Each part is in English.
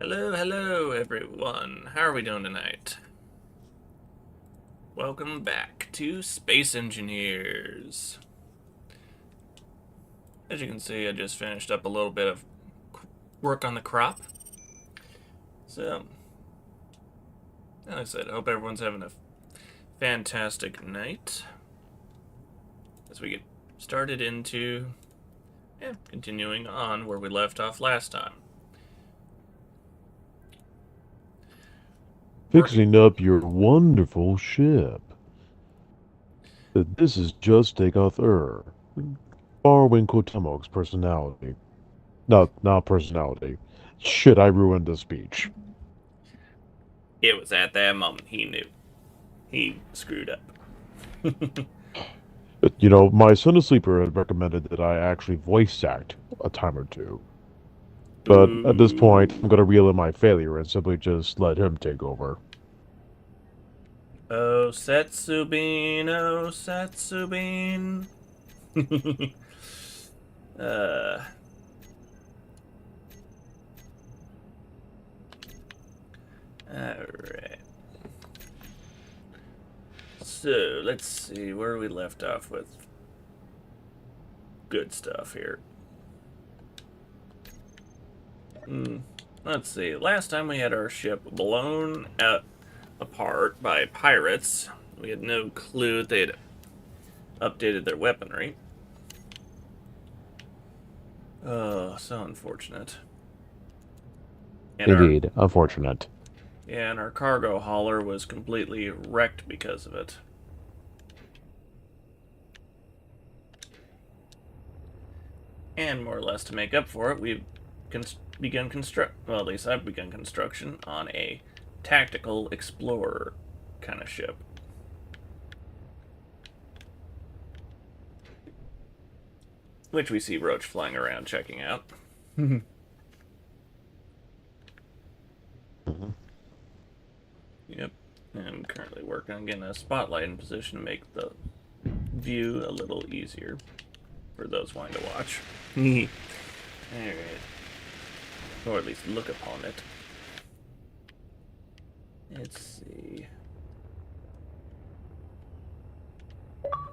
Hello, everyone. How are we doing tonight? Welcome back to Space Engineers. As you can see, I just finished up a little bit of work on the crop. So, like I said, I hope everyone's having a fantastic night as we get started into, continuing on where we left off last time. Working. Fixing up your wonderful ship. This is just Takeoff borrowing Kotemok's personality. No, not personality. Shit, I ruined the speech. It was at that moment he knew. He screwed up. My son sleeper had recommended that I actually voice act a time or two. But at this point, I'm Boo. gonna reel in my failure and simply just let him take over. Oh, Setsubin, oh, Setsubin. uh, alright. So, let's see where we left off with good stuff here. Let's see. Last time we had our ship blown apart by pirates. We had no clue that they'd updated their weaponry. Oh, so unfortunate. And our Indeed, unfortunate. and our cargo hauler was completely wrecked because of it. And more or less to make up for it, we've begun well, at least I've begun construction on a tactical explorer kind of ship. Which we see Roach flying around checking out. Mhm. Yep. I'm currently working on getting a spotlight in position to make the view a little easier for those wanting to watch. Alright. Or at least look upon it. Let's see.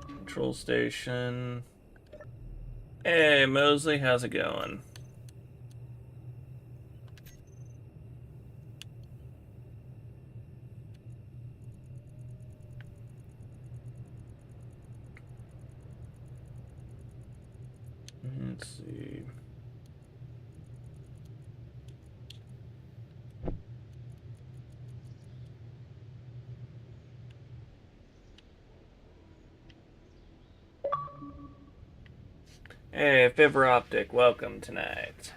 Control station. Hey, Mosley, how's it going? Let's see. Hey, Fiber Optic, welcome tonight.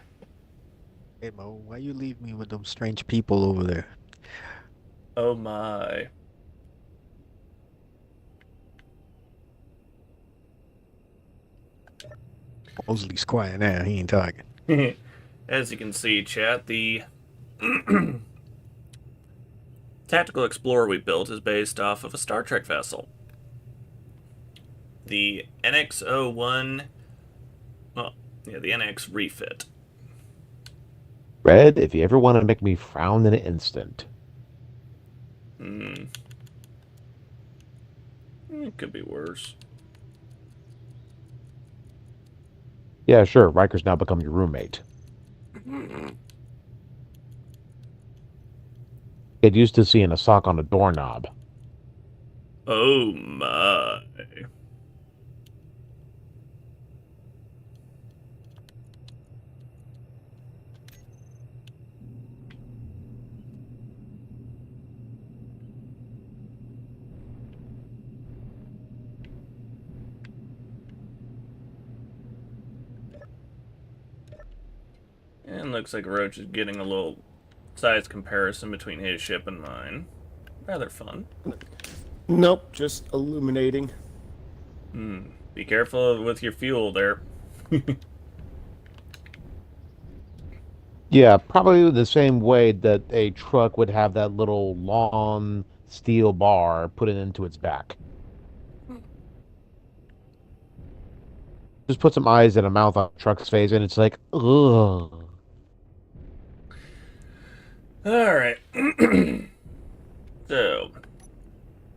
Hey Mo, why you leave me with them strange people over there? Oh my. Mosley's quiet now, he ain't talking. As you can see, chat, the tactical explorer we built is based off of a Star Trek vessel. The NX-01, well, yeah, the NX refit. Red, if you ever want to make me frown in an instant. Hmm, it could be worse. Yeah, sure, Riker's now become your roommate. Get used to seeing a sock on a doorknob. Oh my. And looks like Roach is getting a little size comparison between his ship and mine. Rather fun. Nope, just illuminating. Be careful with your fuel there. Yeah, probably the same way that a truck would have that little long steel bar put it into its back. Just put some eyes and a mouth on the truck's face, and it's like, ugh. Alright. So,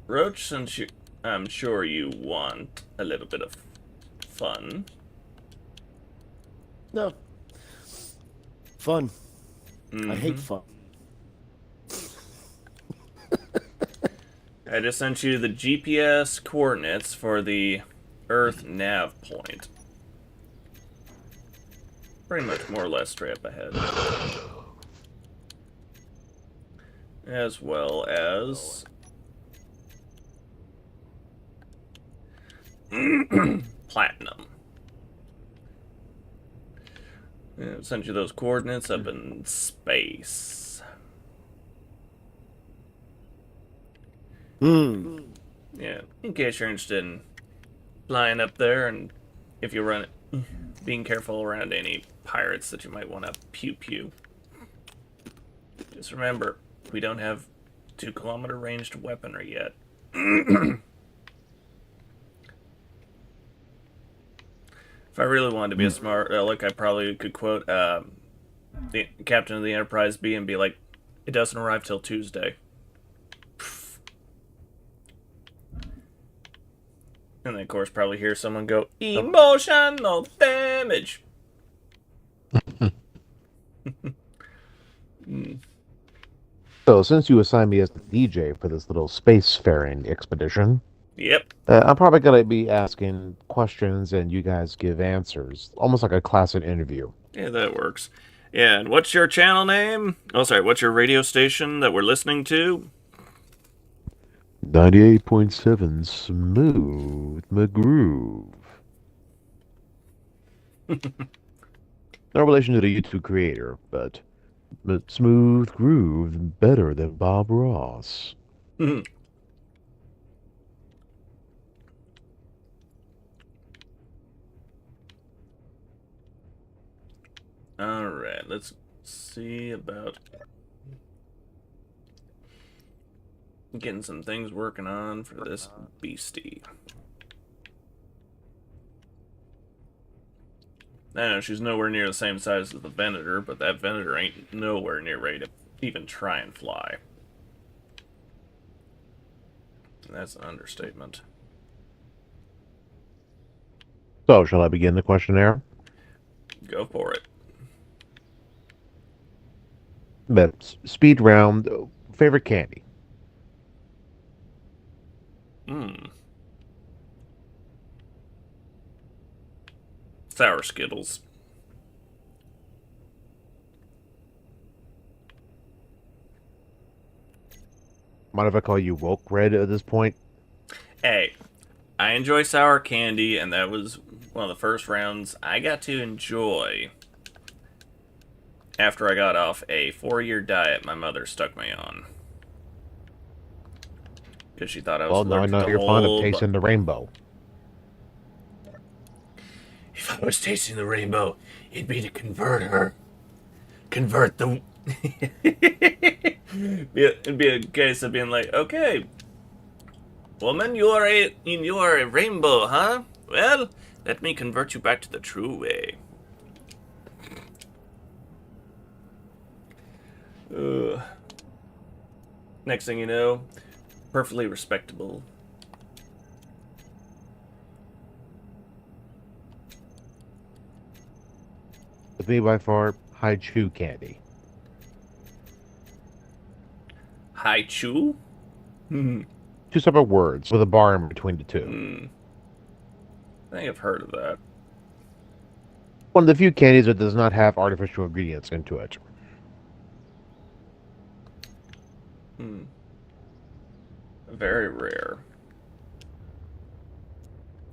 Roach, since I'm sure you want a little bit of fun. No. Fun. I hate Mhm. fun. I just sent you the GPS coordinates for the Earth nav point. Pretty much more or less straight up ahead. As well as platinum. Yeah, sent you those coordinates up in space. Yeah, in case you're interested in flying up there, and if you run it, being careful around any pirates that you might want to pew pew. Just remember, we don't have 2-kilometer ranged weaponry yet. If I really wanted to be a smart aleck, I probably could quote the captain of the Enterprise B and be like, "It doesn't arrive till Tuesday." And then, of course, probably hear someone go, "Emotional damage." So, since you assigned me as the DJ for this little spacefaring expedition, Yep. I'm probably going to be asking questions and you guys give answers, almost like a classic interview. Yeah, that works. Yeah, and what's your channel name? Oh, sorry, what's your radio station that we're listening to? 98.7 Smooth McGroove. No relation to the YouTube creator, but Smooth Groove better than Bob Ross. Alright, let's see about getting some things working on for this beastie. I know she's nowhere near the same size as the Venator, but that Venator ain't nowhere near ready to even try and fly. That's an understatement. So, shall I begin the questionnaire? Go for it. But speed round, favorite candy? Sour Skittles. Mind if I call you Woke Red at this point? Hey, I enjoy sour candy, and that was one of the first rounds I got to enjoy after I got off a 4-year diet my mother stuck me on. Because she thought I was Well, now I allergic know to you're fond of whole tasting the rainbow. If I was tasting the rainbow, it'd be to convert her. Convert the... It'd be a case of being like, okay, woman, you are a rainbow, huh? Well, let me convert you back to the true way. Next thing you know, perfectly respectable. With me by far, high chew candy. Hi Chu? Two separate words with a bar in between the two. I think I've heard of that. One of the few candies that does not have artificial ingredients into it. Very rare.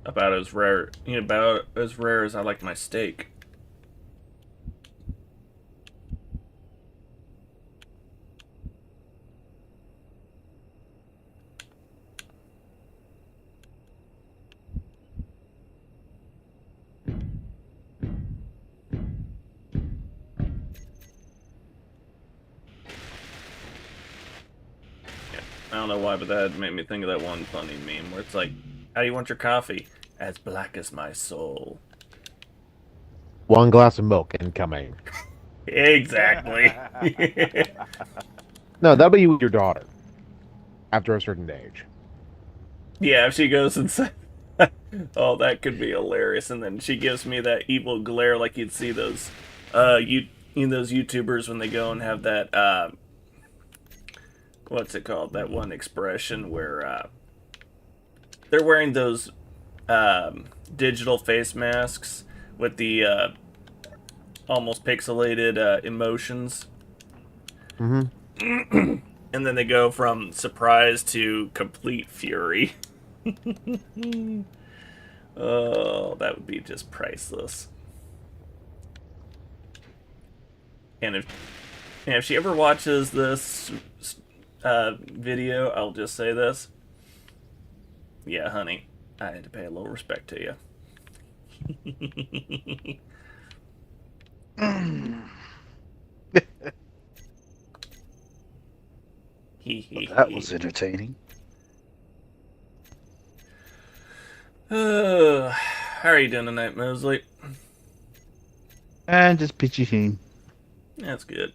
About as rare as I like my steak. I don't know why, but that made me think of that one funny meme where it's like, how do you want your coffee? As black as my soul. One glass of milk incoming. Exactly. No, that'll be with your daughter after a certain age. Yeah, if she goes and says, "Oh, that could be hilarious," and then she gives me that evil glare, like you'd see those, those YouTubers when they go and have that, what's it called? That one expression where they're wearing those digital face masks with the almost pixelated emotions, Mm-hmm. and then they go from surprise to complete fury. Oh, that would be just priceless. And if she ever watches this video, I'll just say this. Yeah, honey, I had to pay a little respect to you. That was entertaining. How are you doing tonight, Mosley? And just peachy keen. That's good.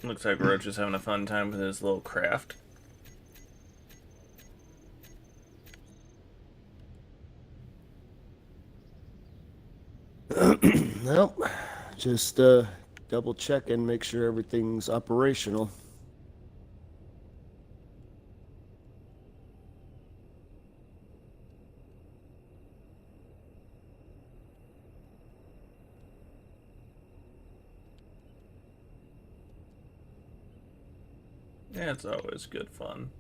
Looks like Roach is having a fun time with his little craft. Nope. Just double check and make sure everything's operational. Yeah, it's always good fun.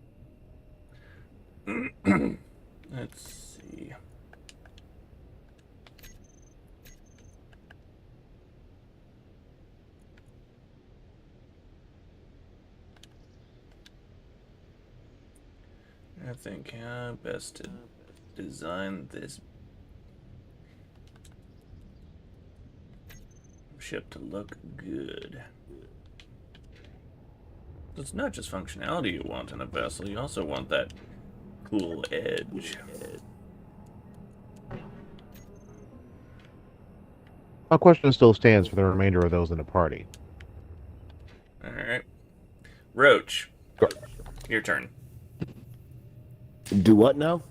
Let's see. I think how best to design this ship to look good. It's not just functionality you want in a vessel, you also want that cool edge. My question still stands for the remainder of those in the party. Alright. Roach, Go. your turn. Do what now?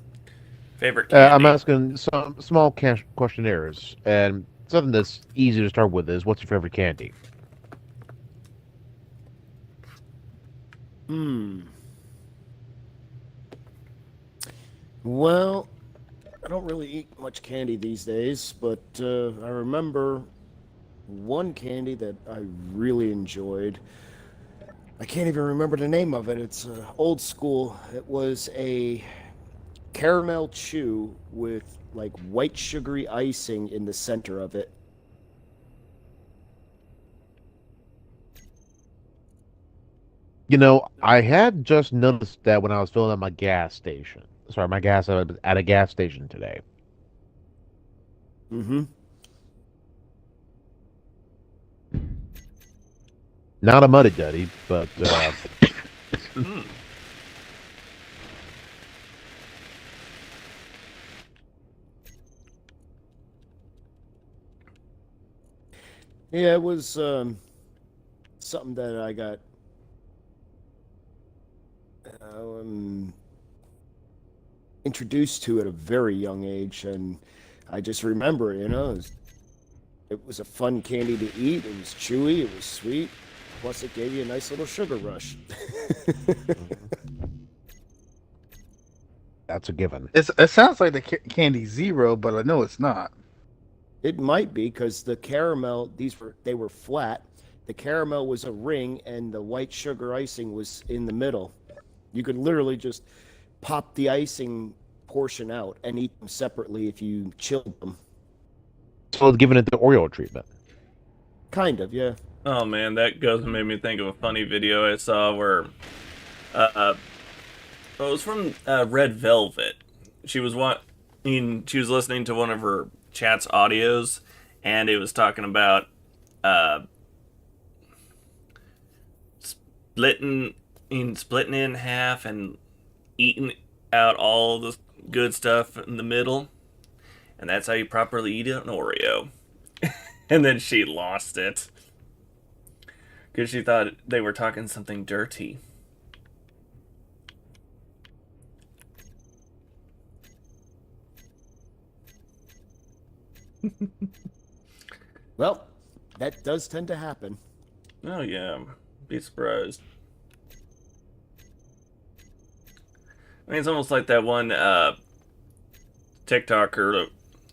Favorite candy? I'm asking some small questionnaires, and something that's easy to start with is, what's your favorite candy? Well, I don't really eat much candy these days, but I remember one candy that I really enjoyed. I can't even remember the name of it. It's old school. It was a caramel chew with like white sugary icing in the center of it. You know, I had just noticed that when I was filling up my gas station. Sorry, my gas at a gas station today. Mm-hmm. Not a muddy duddy, but Yeah, it was something that I got introduced to at a very young age, and I just remember, it was a fun candy to eat. It was chewy, it was sweet, plus it gave you a nice little sugar rush. that's a given. It sounds like the Candy Zero, but I know it's not. It might be because the caramel, they were flat. The caramel was a ring, and the white sugar icing was in the middle. You could literally just pop the icing portion out and eat them separately if you chilled them. So it's giving it the Oreo treatment. Kind of, yeah. Oh man, that goes and made me think of a funny video I saw where it was from Red Velvet. She was she was listening to one of her chat's audios, and it was talking about splitting in half and eating out all the good stuff in the middle, and that's how you properly eat an Oreo. And then she lost it because she thought they were talking something dirty. Well, that does tend to happen. Oh yeah, be surprised. I mean, it's almost like that one TikToker that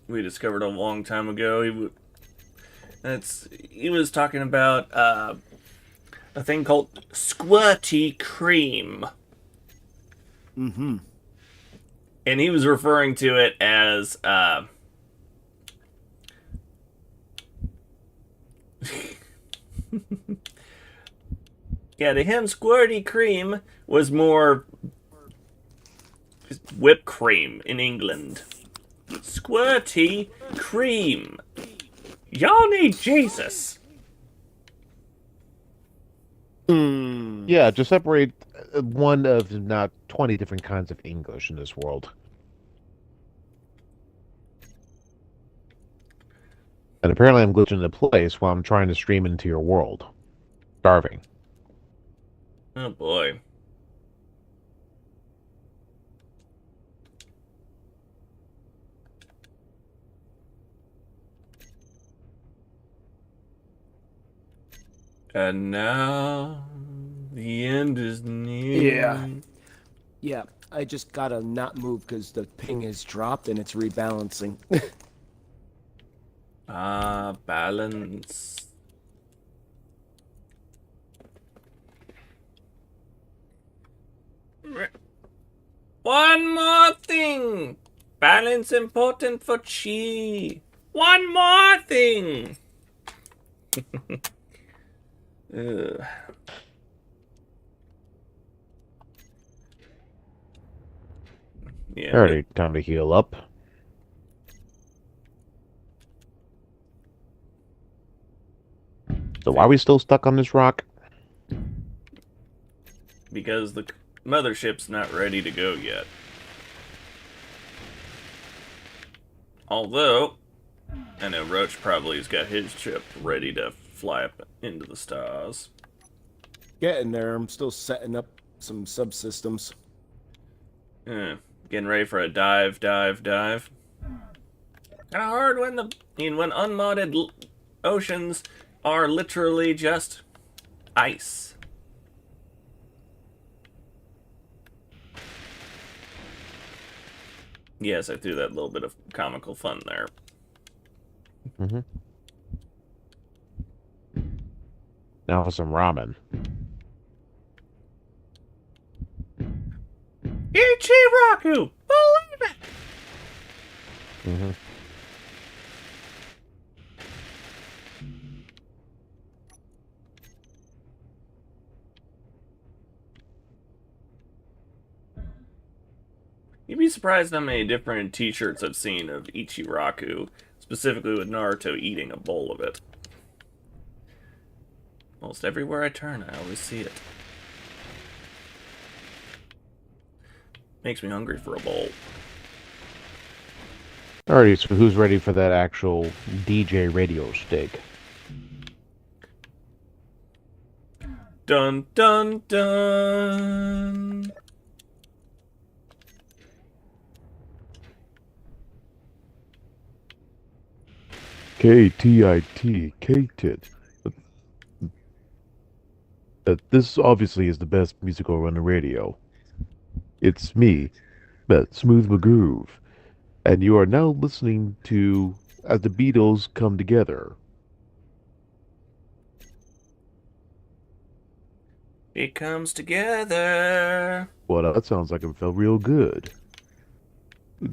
we discovered a long time ago. He was talking about a thing called squirty cream. Mm-hmm. And he was referring to it as yeah, to him squirty cream was more whipped cream in England. Squirty cream. Y'all need Jesus. Yeah, just separate one of not 20 different kinds of English in this world. And apparently I'm glitching into place while I'm trying to stream into your world. Starving. Oh boy. And now the end is near. Yeah, I just gotta not move because the ping has dropped and it's rebalancing. Balance. One more thing. Balance important for chi. One more thing. Ugh. Yeah. Alright, time to heal up. So why are we still stuck on this rock? Because the mothership's not ready to go yet. Although, I know Roach probably has got his ship ready to fly up into the stars. Getting there. I'm still setting up some subsystems. Getting ready for a dive. Kinda hard when when unmodded oceans are literally just ice. Yes, I threw that little bit of comical fun there. Mm-hmm. Now for some ramen. Ichiraku! Believe it! Mm-hmm. You'd be surprised how many different t-shirts I've seen of Ichiraku, specifically with Naruto eating a bowl of it. Almost everywhere I turn, I always see it. Makes me hungry for a bowl. Alrighty, so who's ready for that actual DJ radio steak? Dun dun dun! K-T-I-T, K-Tit. This obviously is the best musical on the radio. It's me, Smooth McGroove, and you are now listening to As the Beatles Come Together. It comes together. Well, that sounds like it felt real good.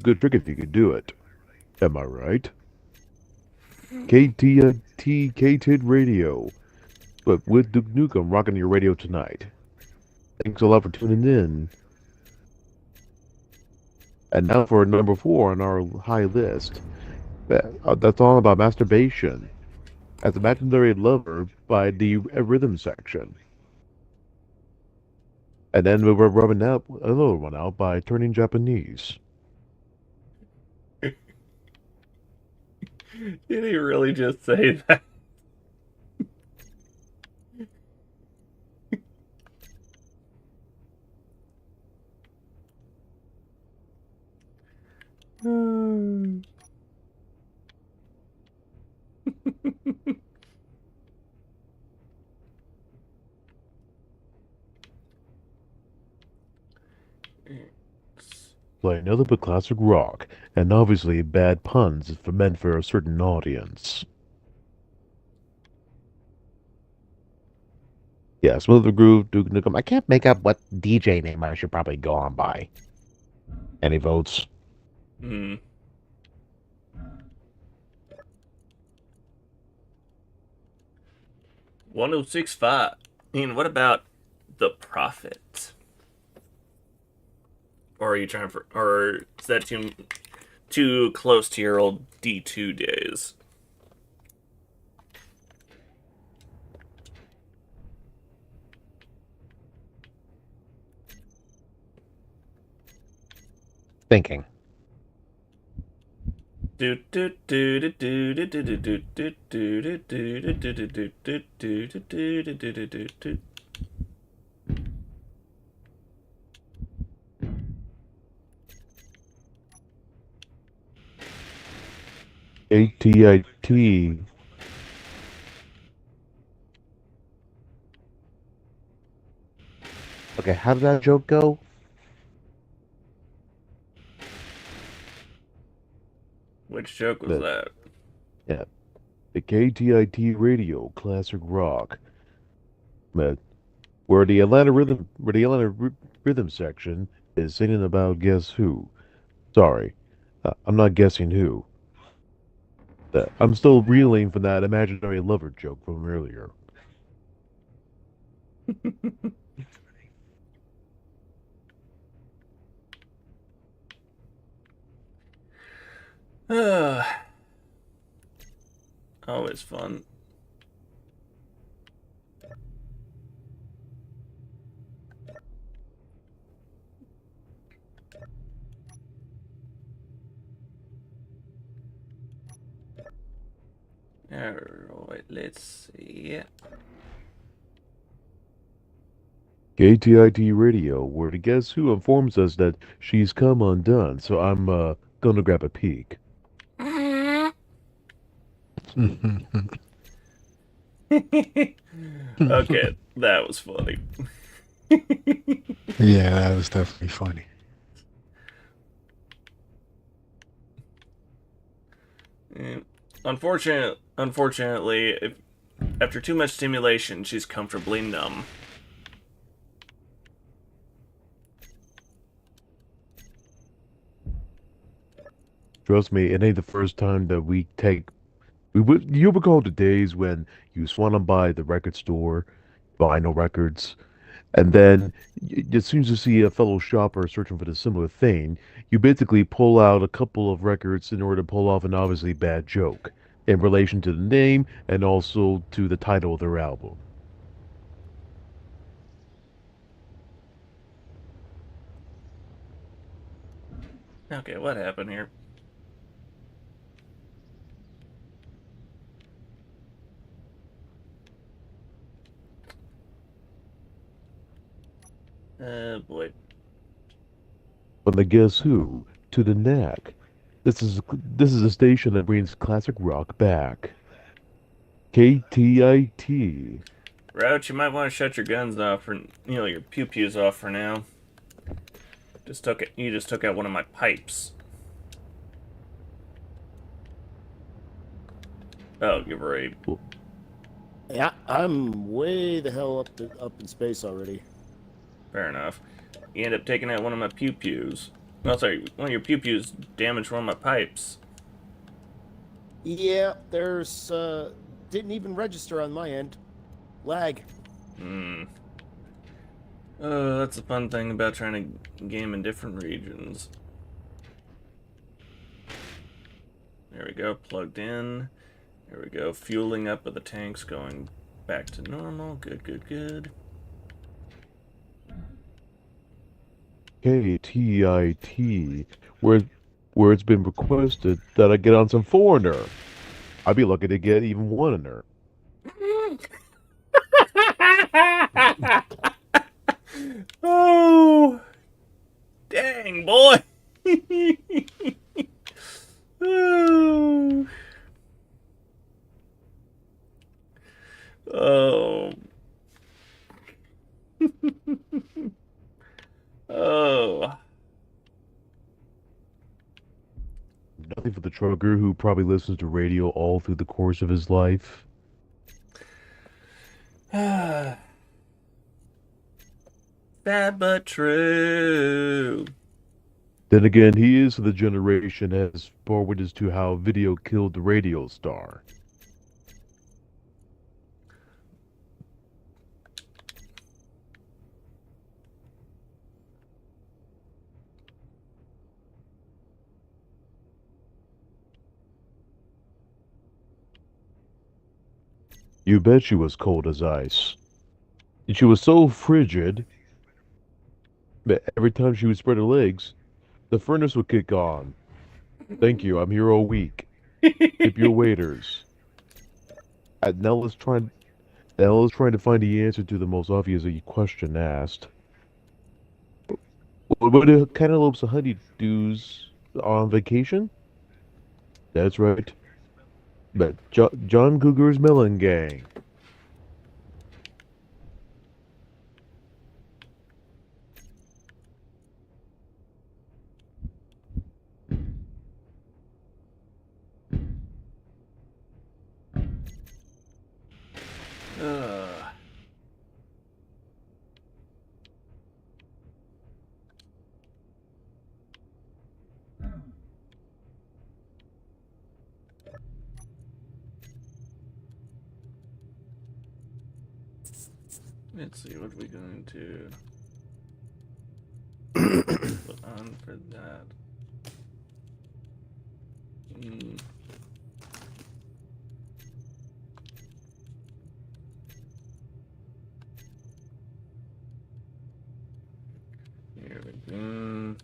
Good trick if you could do it. Am I right? KTT K-Tit Radio. But with Duke Nukem rocking your radio tonight. Thanks a lot for tuning in. And now for number 4 on our high list. That's all about masturbation. As a Imaginary Lover by the Rhythm Section. And then we were rubbing out another one out by turning Japanese. Did he really just say that? Play nothing but classic rock, and obviously bad puns for meant for a certain audience. Yeah, Smooth the Groove, Duke Nukem. I can't make up what DJ name I should probably go on by. Any votes? Hmm. $106.5. Ian, what about The Prophet? Or are you trying for, or is that too close to your old D2 days? Thinking. ATIT. Okay, how did that joke go? Which joke was that? Yeah. The KTIT radio, classic rock. But where the Atlanta rhythm section is singing about guess who. Sorry, I'm not guessing who. I'm still reeling from that imaginary lover joke from earlier. Always fun. Alright, let's see. KTIT radio, where the guess who informs us that she's come undone, so I'm gonna grab a peek. Okay, that was funny. Yeah, that was definitely funny. Unfortunately, after too much stimulation, she's comfortably numb. Trust me, it ain't the first time that you recall the days when you swan on by the record store, vinyl records, and then as soon as you see a fellow shopper searching for the similar thing, you basically pull out a couple of records in order to pull off an obviously bad joke in relation to the name and also to the title of their album. Okay, what happened here? Boy. From the Guess Who to the Knack, this is a station that brings classic rock back. KTIT. Roach, you might want to shut your guns off, or your pew pews off for now. You just took out one of my pipes. Oh, you're right. Yeah, I'm way the hell up in space already. Fair enough. You end up taking out one of my pew pews. No, sorry, one of your pew pews damaged one of my pipes. Yeah, there's didn't even register on my end. Lag. That's the fun thing about trying to game in different regions. There we go, plugged in. There we go, fueling up of the tanks, going back to normal. Good, good, good. KTIT, where it's been requested that I get on some Foreigner. I'd be lucky to get even one in there. Oh, dang, boy. Oh. Oh. Oh. Nothing for the trucker who probably listens to radio all through the course of his life. Sad but true. Then again, he is the generation as forward as to how video killed the radio star. You bet she was cold as ice. And she was so frigid that every time she would spread her legs, the furnace would kick on. Thank you, I'm here all week. Tip your waiters. And Nell is trying to find the answer to the most obvious question asked. What do cantaloupes and honeydews on vacation? That's right. But John Cougar's Melon Gang. Ugh. Let's see what we're going to put on for that. Here we go.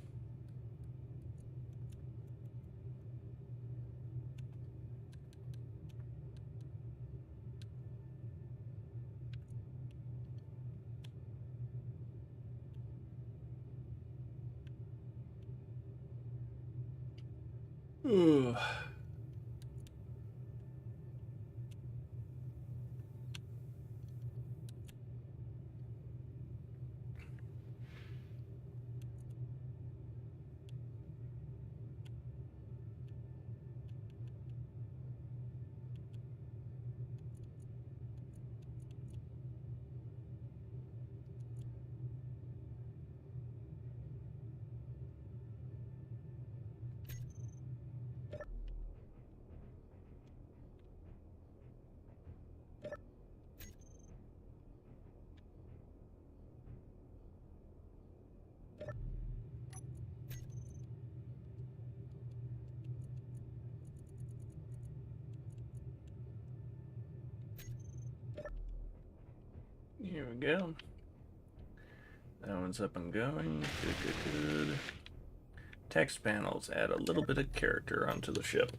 Ooh. Here we go. That one's up and going. Good. Text panels add a little bit of character onto the ship.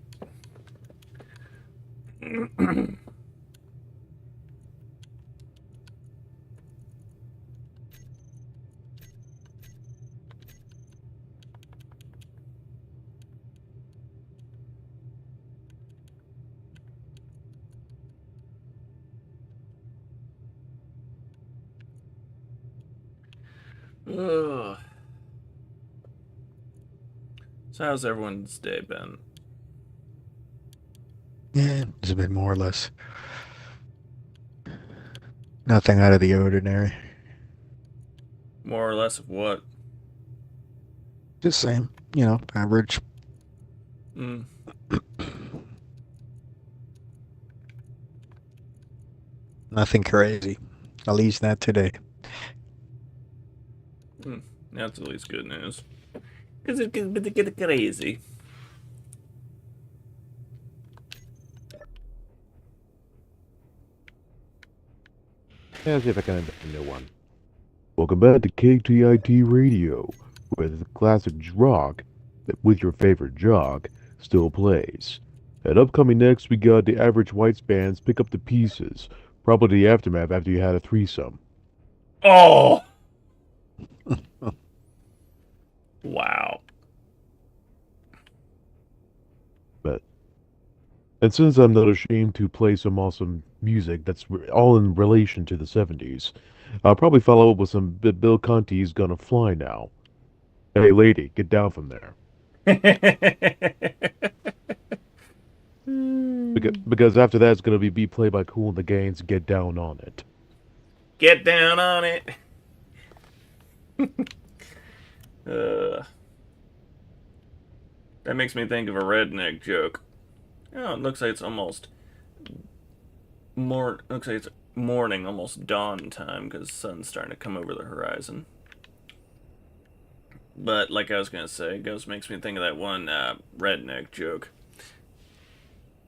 Ugh. So how's everyone's day been? Yeah, it's been more or less. Nothing out of the ordinary. More or less of what? Just same, average. Mm. Nothing crazy. At least not today. That's at least good news. Because it can get crazy. Let's see if I can end up a new one. Welcome back to KTIT Radio, with classic rock with your favorite jog still plays. And upcoming next, we got the Average Whites Band's Pick Up the Pieces, probably the aftermath after you had a threesome. Oh! Wow. And since I'm not ashamed to play some awesome music that's all in relation to the 70s, I'll probably follow up with some Bill Conti's Gonna Fly Now. Hey lady, get down from there. Because after that, it's going to be played by Kool and the Gangs, Get Down on It. Get down on it. That makes me think of a redneck joke. Oh, it looks like it's almost looks like it's morning, almost dawn time, because the sun's starting to come over the horizon. But like I was gonna say, Ghost makes me think of that one redneck joke.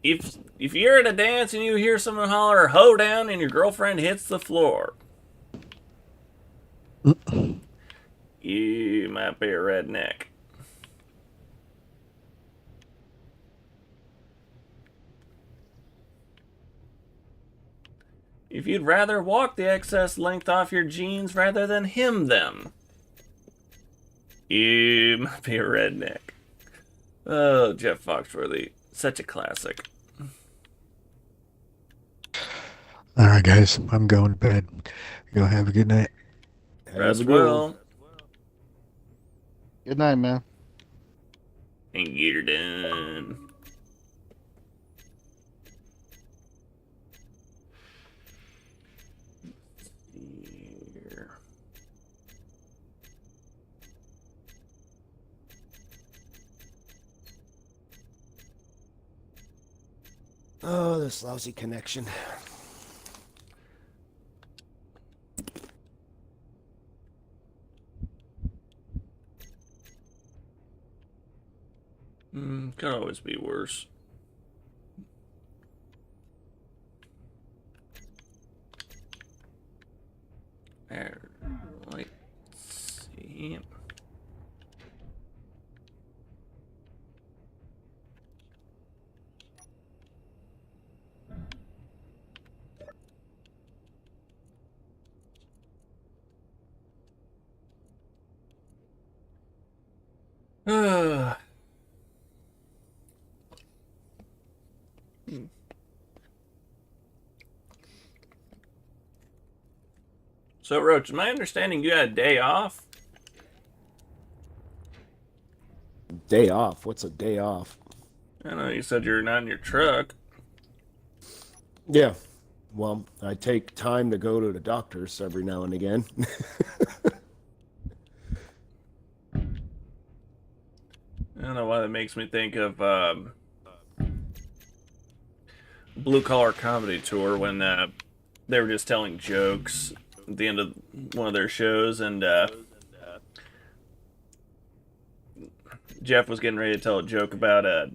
If you're at a dance and you hear someone holler "Ho down" and your girlfriend hits the floor, you might be a redneck. If you'd rather walk the excess length off your jeans rather than hem them, you might be a redneck. Oh, Jeff Foxworthy. Such a classic. All right, guys, I'm going to bed. Go have a good night. Rest well. Good night, man. And get her done. Here. Oh, this lousy connection. Could always be worse. Let's see. So, Roach, my understanding you had a day off? Day off? What's a day off? I know you said you're not in your truck. Yeah. Well, I take time to go to the doctors every now and again. I don't know why that makes me think of Blue Collar Comedy Tour when they were just telling jokes at the end of one of their shows, and Jeff was getting ready to tell a joke about a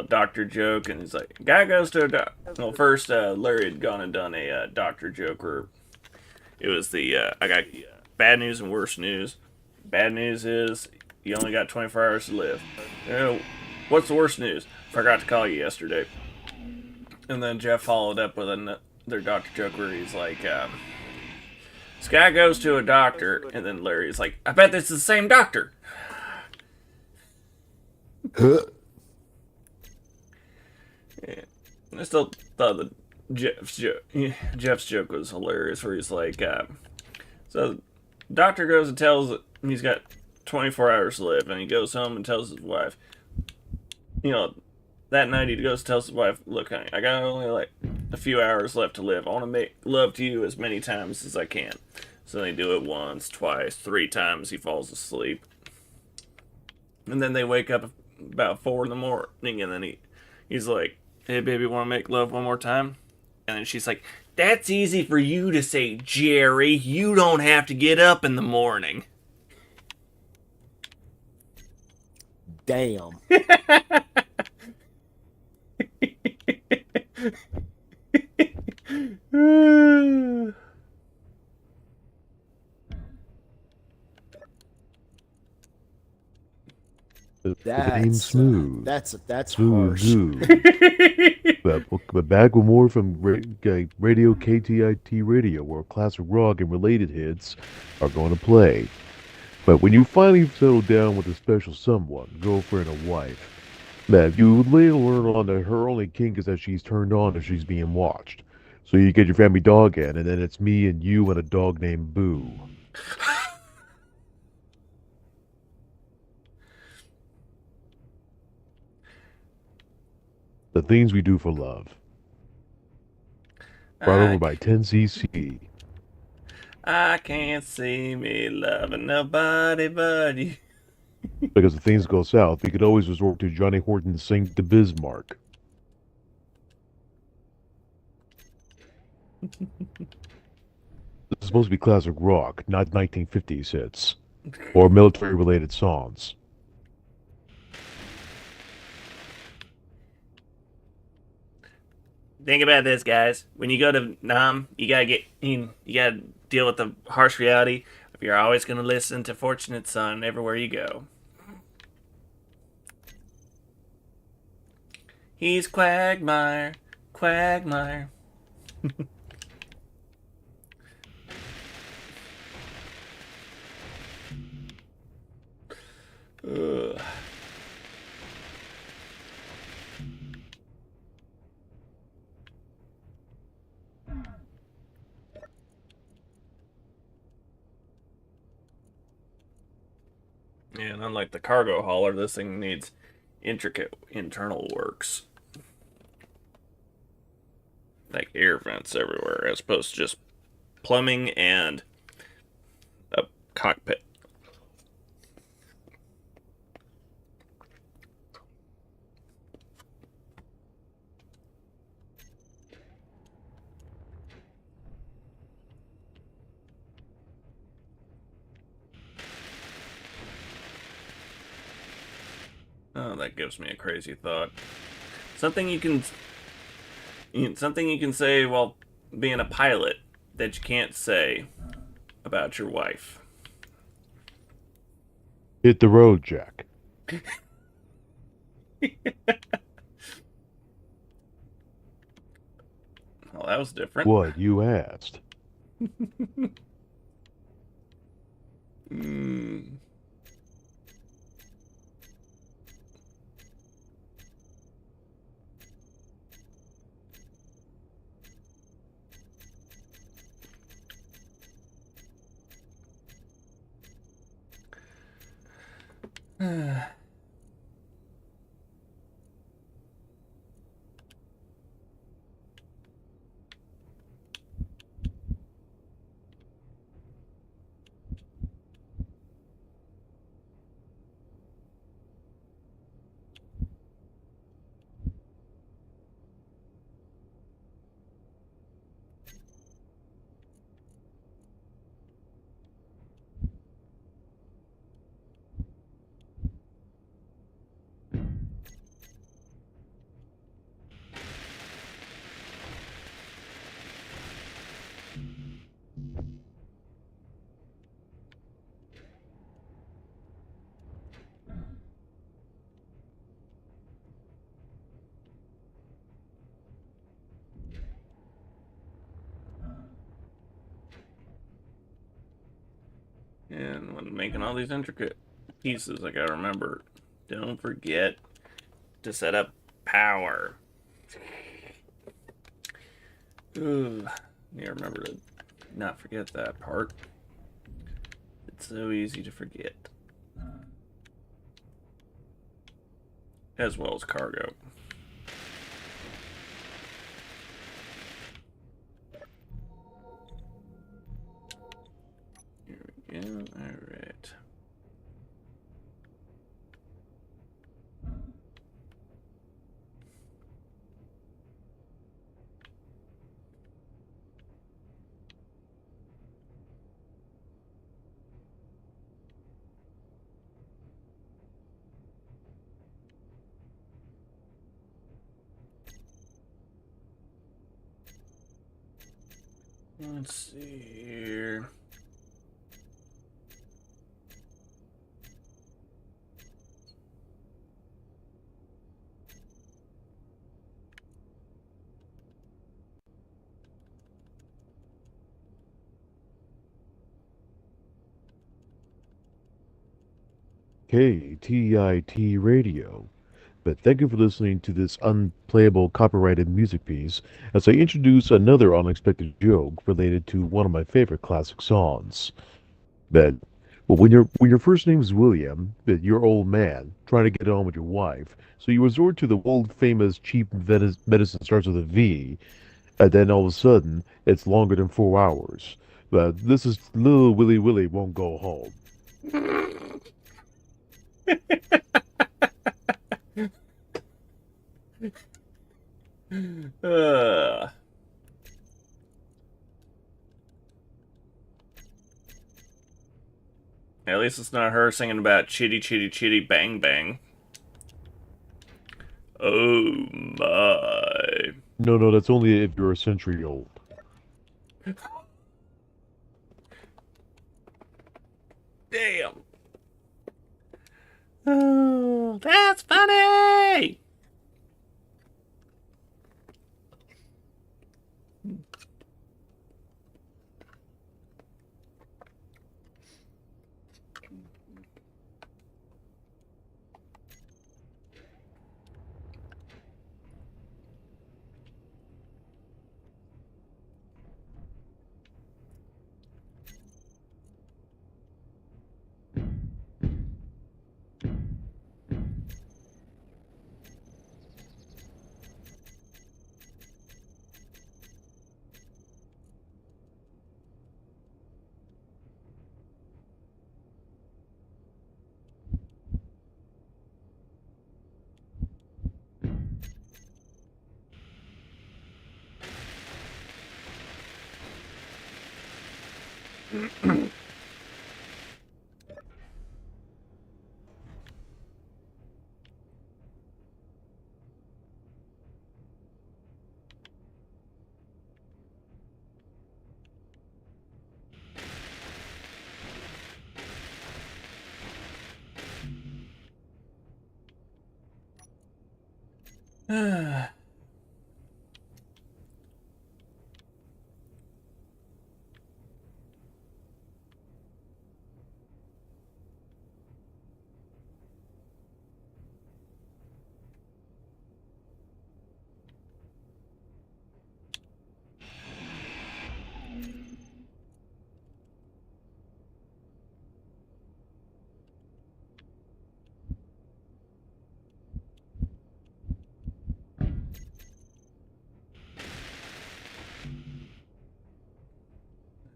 doctor joke, and he's like, guy goes to a doctor. Well, first, Larry had gone and done a doctor joke where it was the, I got bad news and worse news. Bad news is, you only got 24 hours to live. You know, what's the worst news? Forgot to call you yesterday. And then Jeff followed up with another doctor joke where he's like, this guy goes to a doctor, and then Larry's like, I bet this is the same doctor. Yeah. I still thought that Jeff's joke was hilarious, where he's like, so doctor goes and tells him he's got 24 hours to live, and he goes home and tells his wife, you know, that night he goes and tells his wife, look, honey, I got only like a few hours left to live. I want to make love to you as many times as I can. So they do it once, twice, 3 times. He falls asleep. And then they wake up about 4 in the morning, and then he's like, hey, baby, want to make love one more time? And then she's like, that's easy for you to say, Jerry. You don't have to get up in the morning. Damn. The name Smooth. That's Smooth harsh. Groove. But back with more from Radio KTIT Radio, where classic rock and related hits are going to play. But when you finally settle down with a special someone, girlfriend or wife, man, you later learn on that her only kink is that she's turned on if she's being watched. So you get your family dog in, and then it's me and you and a dog named Boo. The things we do for love. Brought over by 10cc. I can't see me loving nobody but you. Because if things go south, we could always resort to Johnny Horton's Sing to Bismarck. This is supposed to be classic rock, not 1950s hits. Or military-related songs. Think about this, guys. When you go to Nam, you gotta deal with the harsh reality of you're always gonna listen to Fortunate Son everywhere you go. He's Quagmire, Quagmire. Ugh. Yeah, and unlike the cargo hauler, this thing needs intricate internal works. Like air vents everywhere, as opposed to just plumbing and a cockpit. Oh, that gives me a crazy thought. Something you can say while being a pilot that you can't say about your wife. Hit the road, Jack. Well, that was different. What, you asked? Mm. And when making all these intricate pieces, I gotta remember, don't forget to set up power. Ugh. Yeah, remember to not forget that part. It's so easy to forget. As well as cargo. Here we go. Alright. Let's see here. KTIT Radio. But thank you for listening to this unplayable copyrighted music piece as I introduce another unexpected joke related to one of my favorite classic songs. But well, when your first name is William, but you're old man trying to get on with your wife, so you resort to the old famous cheap medicine starts with a V, and then all of a sudden it's longer than 4 hours. But this is little Willie Willie won't go home. Uh, at least it's not her singing about chitty chitty chitty bang bang. Oh my. No, no, that's only if you're a century old. Damn. Oh, that's funny.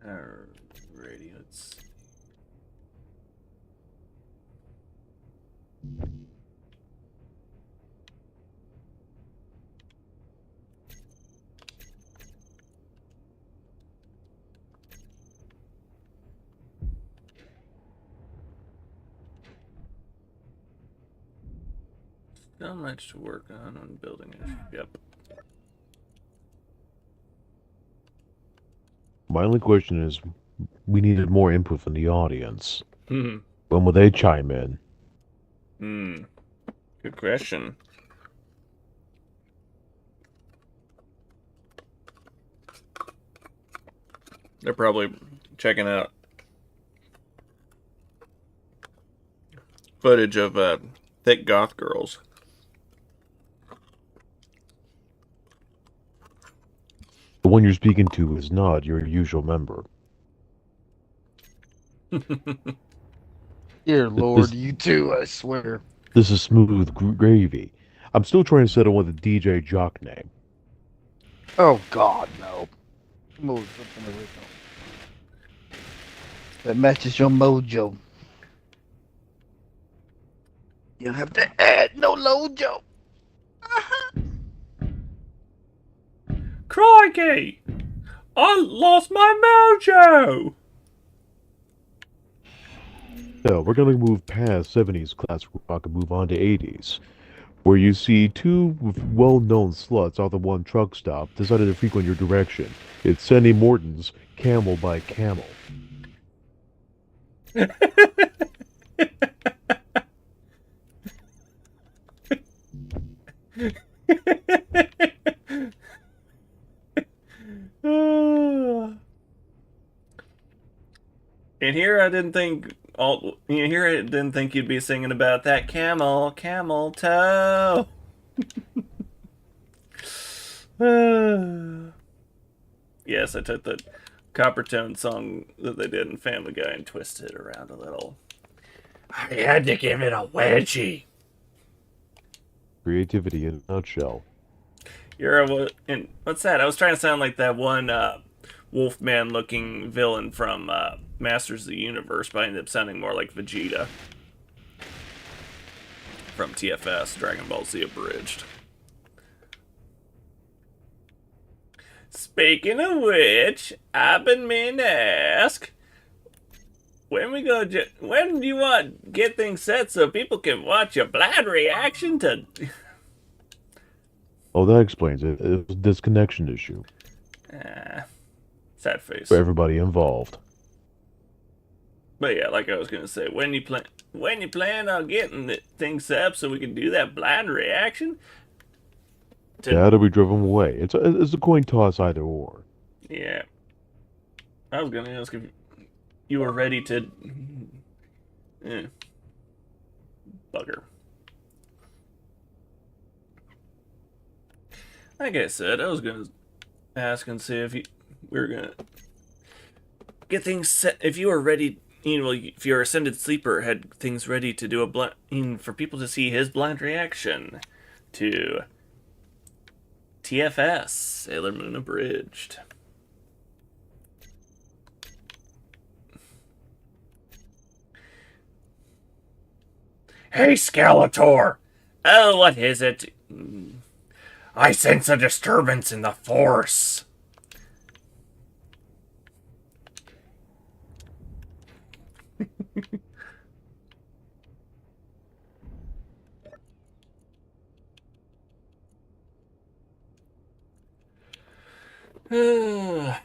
Alrighty, let's. Not much to work on building it. Yep. My only question is, we needed more input from the audience. Hmm. When will they chime in? Hmm. Good question. They're probably checking out footage of thick goth girls. The one you're speaking to is not your usual member. Dear Th- Lord, This, you too, I swear. this is smooth gravy. I'm still trying to settle on the DJ jock name. Oh God, no. Move something original. That matches your mojo. You don't have to add no lojo. Crikey! I lost my mojo! No, we're gonna move past 70s classic rock and move on to 80s, where you see two well-known sluts off the one truck stop decided to frequent your direction. It's Sandy Morton's Camel by Camel. In here, I didn't think all you hear it, didn't think you'd be singing about that camel toe. Yes, I took the Coppertone song that they did in Family Guy and twisted it around a little. I had to give it a wedgie. Creativity in a nutshell. And what's that? I was trying to sound like that one Wolfman-looking villain from Masters of the Universe, but I ended up sounding more like Vegeta from TFS, Dragon Ball Z Abridged. Speaking of which, I've been meaning to ask, when do you want to get things set so people can watch your blind reaction to... Oh, that explains it. It was a disconnection issue Sad face. for everybody involved. But yeah, like I was gonna say, when you plan on getting things set up so we can do that blind reaction? Yeah, to be driven away. It's a coin toss either or. Yeah. I was gonna ask if you were ready to... Bugger. Like I said, I was gonna ask and see if we were gonna get things set. If you were ready, if your Ascended Sleeper had things ready to do a blind, for people to see his blind reaction to TFS, Sailor Moon Abridged. Hey, Skeletor! Oh, what is it? I sense a disturbance in the Force. Yeah.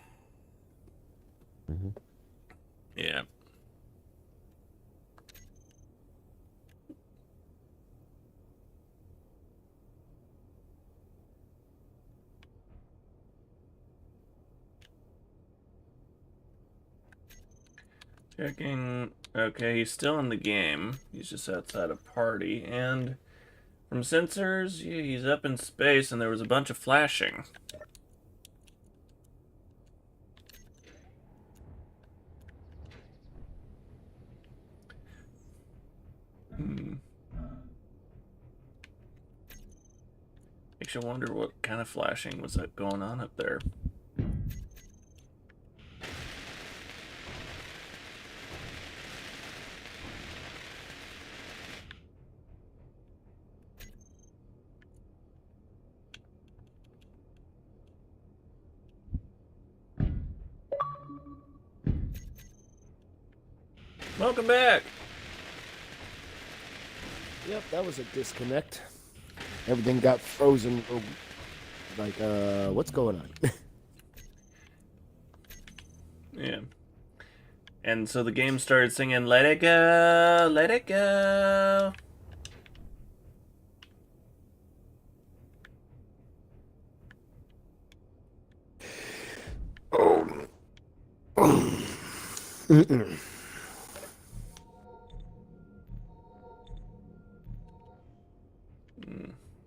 Checking. Okay, he's still in the game. He's just outside a party. And from sensors, yeah, he's up in space, and there was a bunch of flashing. Makes you wonder what kind of flashing was that going on up there. Welcome back. Yep, that was a disconnect. Everything got frozen. Like, what's going on? Yeah. And so the game started singing, "Let it go, let it go."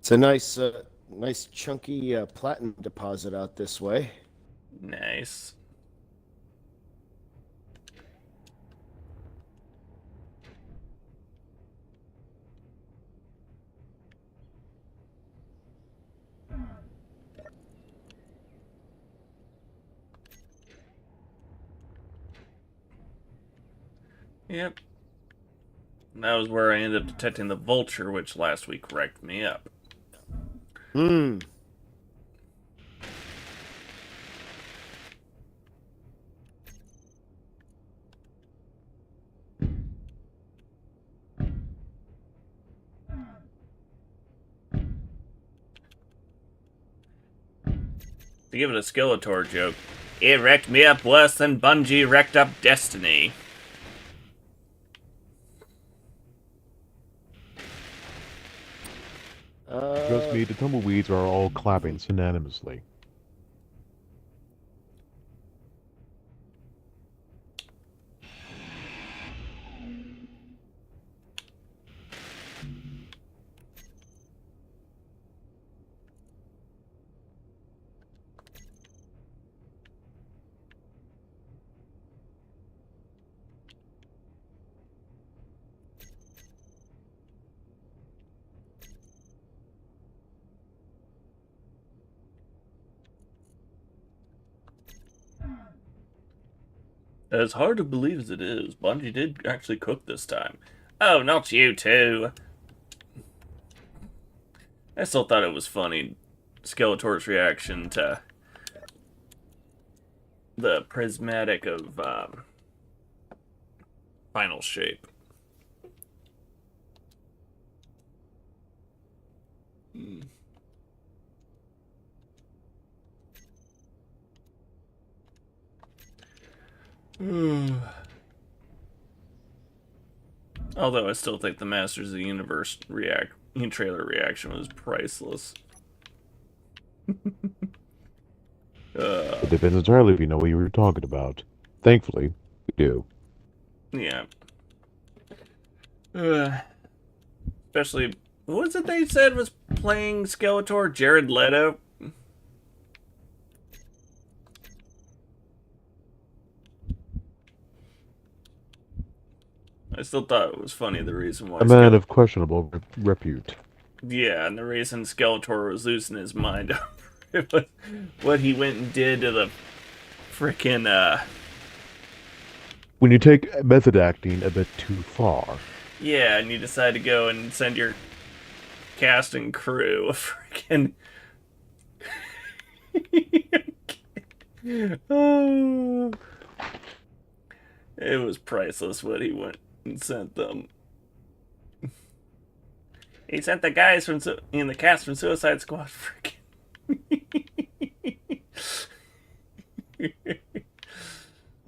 It's a nice chunky platinum deposit out this way. Nice. Yep. That was where I ended up detecting the vulture, which last week wrecked me up. Hmm. To give it a Skeletor joke, it wrecked me up worse than Bungie wrecked up Destiny. Trust me, the tumbleweeds are all clapping synonymously. As hard to believe as it is, Bungie did actually cook this time. Oh, not you too. I still thought it was funny, Skeletor's reaction to the prismatic of final shape. Although I still think the Masters of the Universe trailer reaction was priceless. It depends entirely if you know what you were talking about. Thankfully, we do. Yeah. Especially, what was it they said was playing Skeletor? Jared Leto? I still thought it was funny the reason why. A man of questionable repute. Yeah, and the reason Skeletor was losing his mind over what he went and did to the frickin' When you take method acting a bit too far. Yeah, and you decide to go and send your cast and crew a frickin' oh. It was priceless what he went and sent them. He sent the guys from in the cast from Suicide Squad.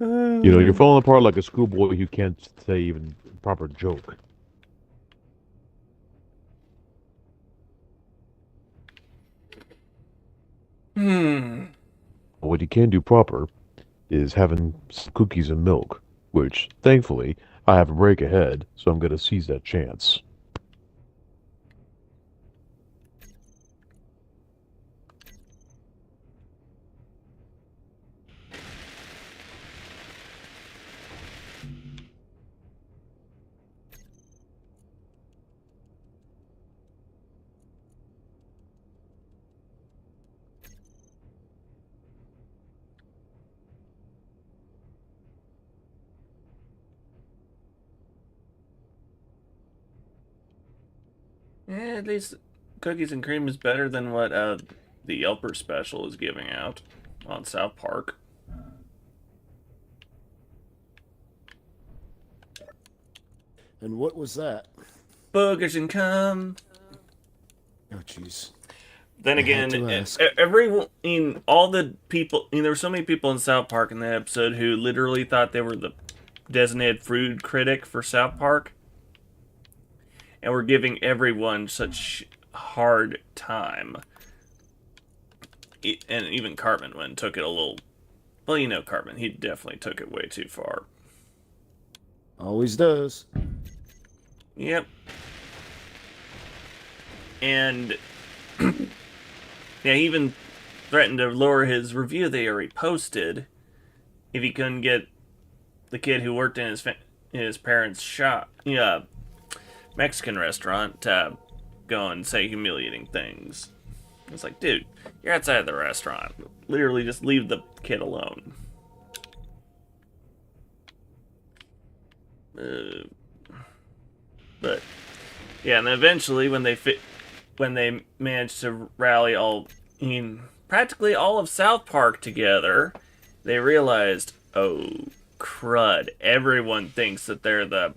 You know, you're falling apart like a schoolboy who can't say even a proper joke. What you can do proper is having some cookies and milk, which, thankfully, I have a break ahead, so I'm going to seize that chance. Yeah, at least cookies and cream is better than what the Yelper special is giving out on South Park. And what was that? Boogers and cum. Oh, jeez. Then I had again, to ask. all the people, there were so many people in South Park in that episode who literally thought they were the designated food critic for South Park. And were giving everyone such hard time. And even Cartman went and took it a little... Well, you know Cartman, he definitely took it way too far. Always does. Yep. And... yeah, he even threatened to lower his review they already posted if he couldn't get the kid who worked in his parents' shop... Yeah, Mexican restaurant to go and say humiliating things. It's like, dude, you're outside the restaurant. Literally just leave the kid alone. But yeah, and eventually when they managed to rally practically all of South Park together, they realized, oh crud, everyone thinks that they're the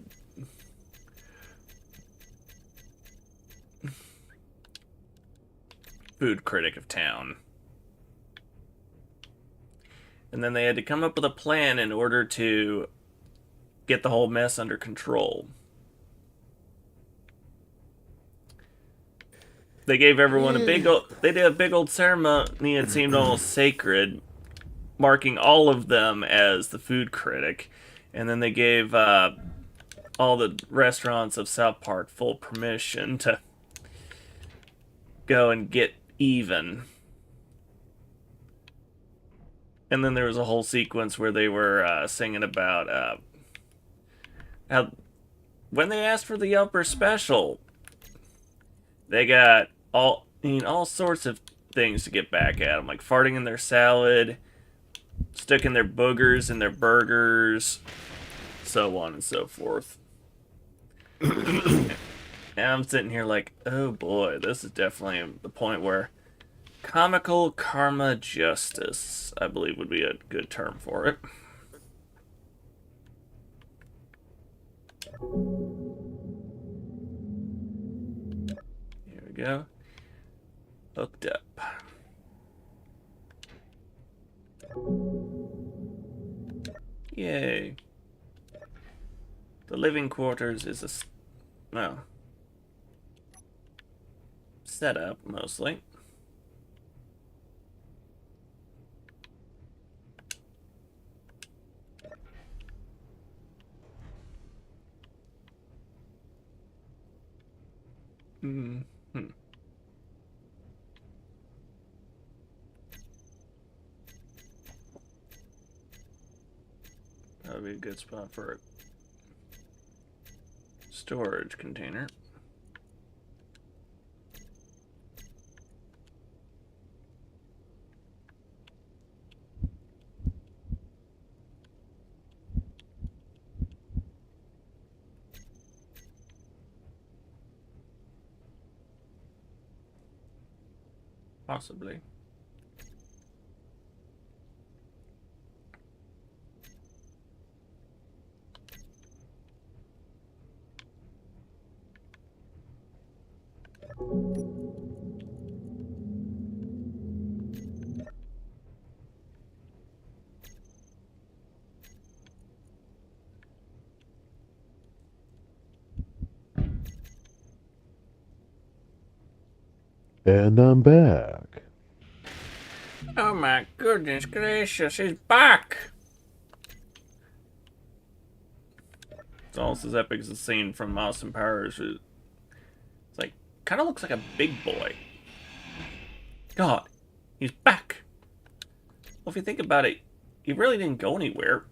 food critic of town. And then they had to come up with a plan in order to get the whole mess under control. They gave everyone they did a big old ceremony. It seemed almost sacred, marking all of them as the food critic. And then they gave all the restaurants of South Park full permission to go and get even. And then there was a whole sequence where they were singing about how when they asked for the Yelper special, they got all sorts of things to get back at them, like farting in their salad, sticking their boogers in their burgers, so on and so forth. And I'm sitting here like, oh boy, this is definitely the point where comical karma justice, I believe, would be a good term for it. Here we go. Hooked up. Yay. The living quarters is well, setup mostly. Hmm. That would be a good spot for a storage container. Possibly. And I'm back. Oh my goodness gracious, he's back! It's almost as epic as the scene from Austin Powers. It's like, kind of looks like a big boy. God, he's back! Well, if you think about it, he really didn't go anywhere.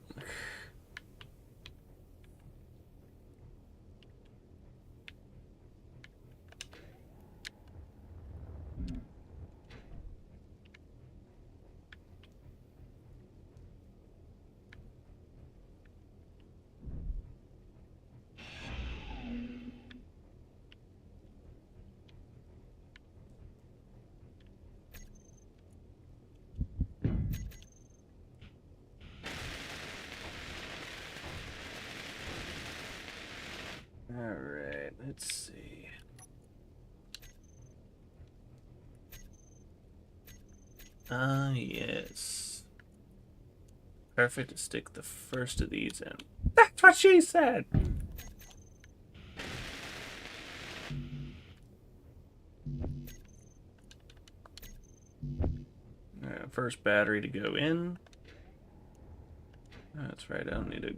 Alright, let's see. Ah, yes. Perfect to stick the first of these in. That's what she said! Alright, first battery to go in. That's right, I don't need to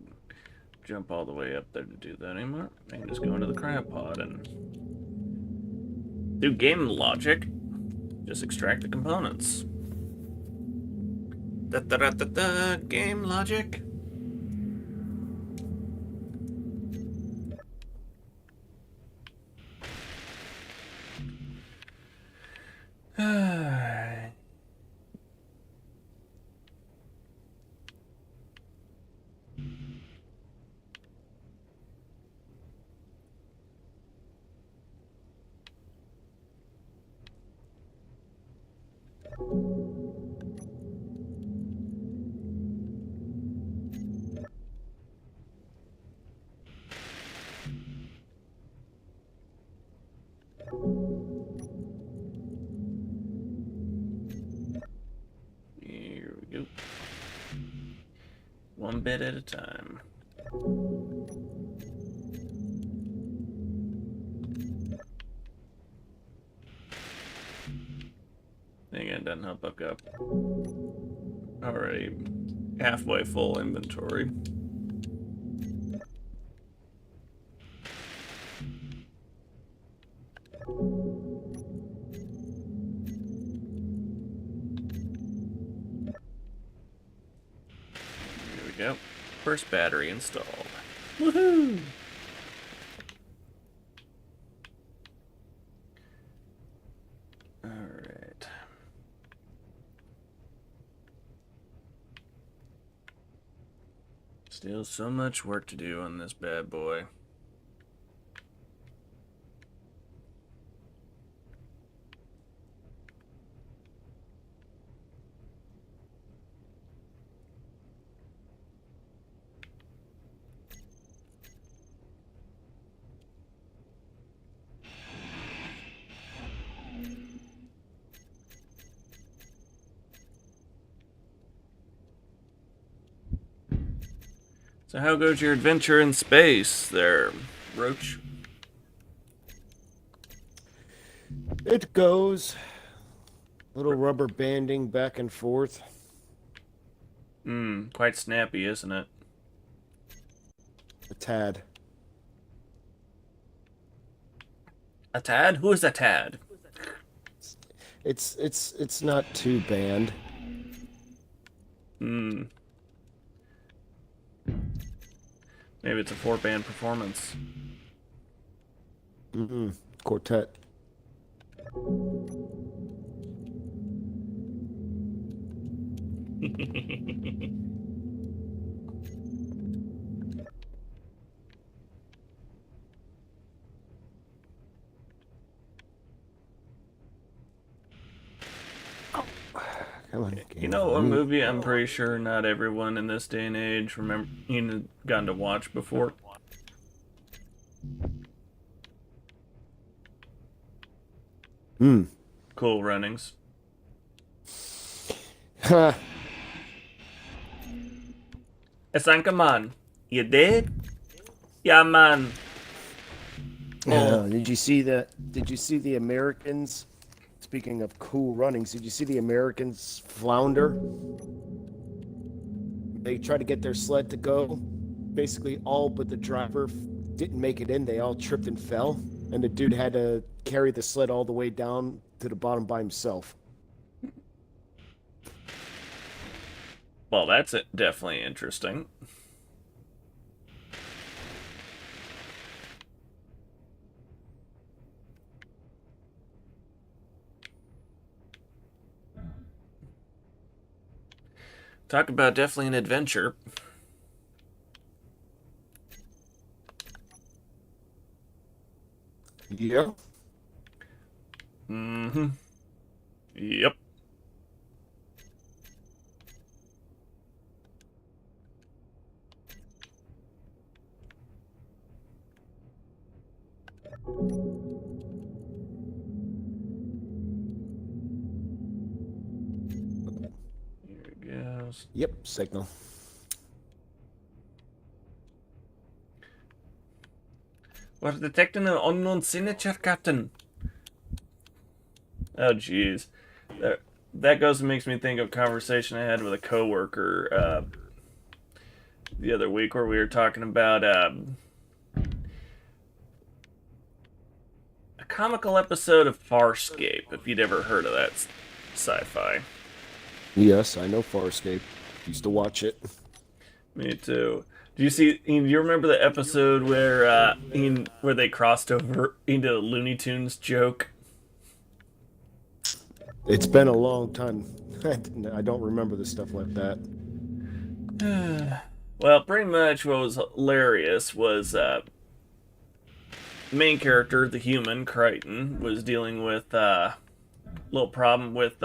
jump all the way up there to do that anymore. I can just go into the crab pod and do game logic. Just extract the components. Da-da-da-da-da, game logic. Here we go. One bit at a time. Again, doesn't help I've got already halfway full inventory. Here we go. First battery installed. Woohoo! Alright. Still so much work to do on this bad boy. So how goes your adventure in space there, Roach? It goes. Little rubber banding back and forth. Quite snappy, isn't it? A tad. A tad? Who is a tad? It's not too banned. Maybe it's a 4-band performance. Quartet. Come on, You know, a movie I'm pretty sure not everyone in this day and age gotten to watch before. Cool Runnings. Ha. Esanka man, you dead? Yeah, man. Did you see that? Did you see the Americans? Speaking of Cool Runnings, did you see the Americans flounder? They tried to get their sled to go. Basically, all but the driver didn't make it in. They all tripped and fell, and the dude had to carry the sled all the way down to the bottom by himself. Well, that's definitely interesting. Talk about definitely an adventure. Yeah. Yep. Here it goes. Yep, signal. We're detecting an unknown signature, Captain. Oh, jeez. That goes and makes me think of a conversation I had with a coworker the other week where we were talking about a comical episode of Farscape, if you'd ever heard of that sci-fi. Yes, I know Farscape. Used to watch it. Me too. Do you remember the episode where they crossed over into the Looney Tunes joke? It's been a long time. I don't remember the stuff like that. Well, pretty much what was hilarious was main character, the human, Crichton, was dealing with a little problem with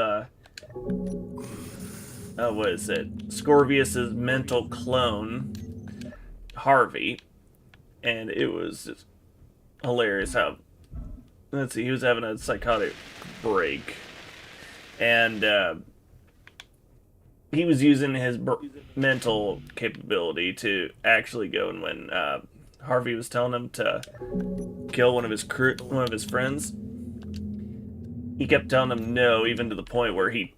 what is it? Scorvius's mental clone, Harvey, and it was just hilarious how, let's see, he was having a psychotic break, and he was using his mental capability to actually go, and when Harvey was telling him to kill one of his friends, he kept telling him no, even to the point where he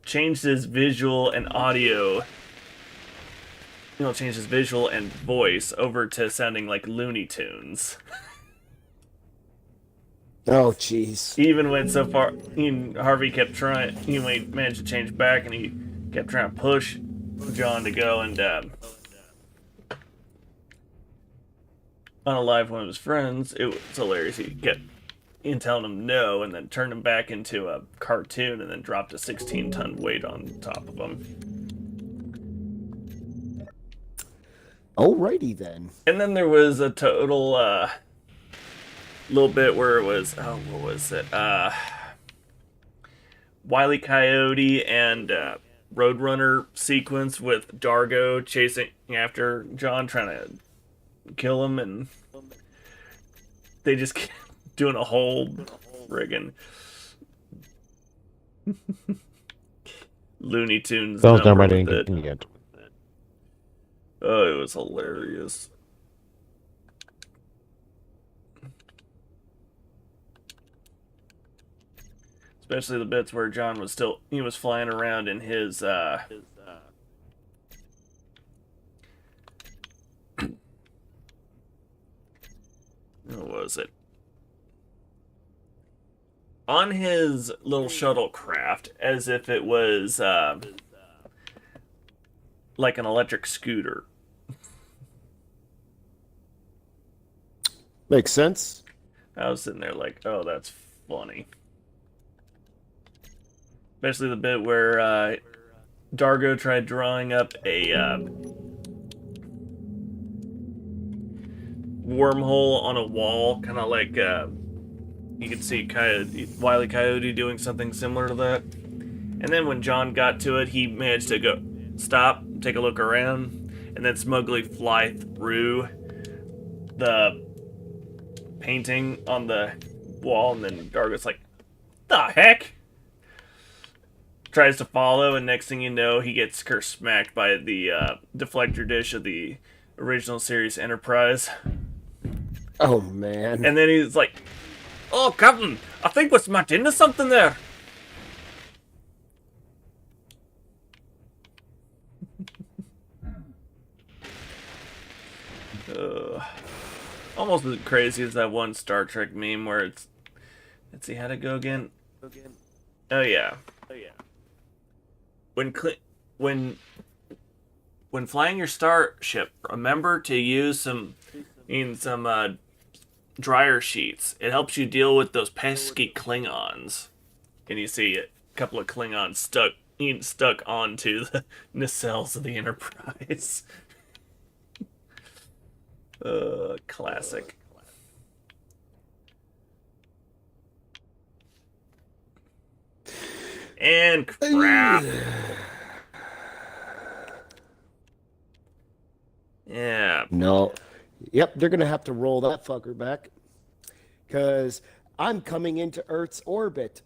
changed his visual and audio, changed his visual and voice over to sounding like Looney Tunes. Oh, jeez. He even went so far, Harvey kept trying, he managed to change back, and he kept trying to push John to go and unalive one of his friends. It was hilarious. He kept telling him no, and then turned him back into a cartoon, and then dropped a 16-ton weight on top of him. Alrighty then. And then there was a total little bit where it was, oh, what was it? Wile E. Coyote and Roadrunner sequence with Dargo chasing after John, trying to kill him, and they just kept doing a whole friggin' Looney Tunes That was done number by the with it. Inconvenient. Oh, it was hilarious. Especially the bits where John was he was flying around in his, what was it? On his little shuttlecraft, as if it was, like an electric scooter. Makes sense. I was sitting there like, oh, that's funny. Especially the bit where Dargo tried drawing up a wormhole on a wall, kind of like you could see Wile E. Coyote doing something similar to that. And then when John got to it, he managed to go stop, take a look around, and then smugly fly through the painting on the wall. And then Dargo's like, "The heck?" Tries to follow, and next thing you know, he gets curse smacked by the deflector dish of the original series Enterprise. Oh man. And then he's like, "Oh, Captain, I think we're smacked into something there." Almost as crazy as that one Star Trek meme where it's... Let's see, how'd it go again? Oh, yeah. When flying your starship, remember to use some dryer sheets. It helps you deal with those pesky Klingons. And you see a couple of Klingons stuck onto the nacelles of the Enterprise. Classic. And crap. Yeah. No. Yep, they're gonna have to roll that fucker back. Cause I'm coming into Earth's orbit.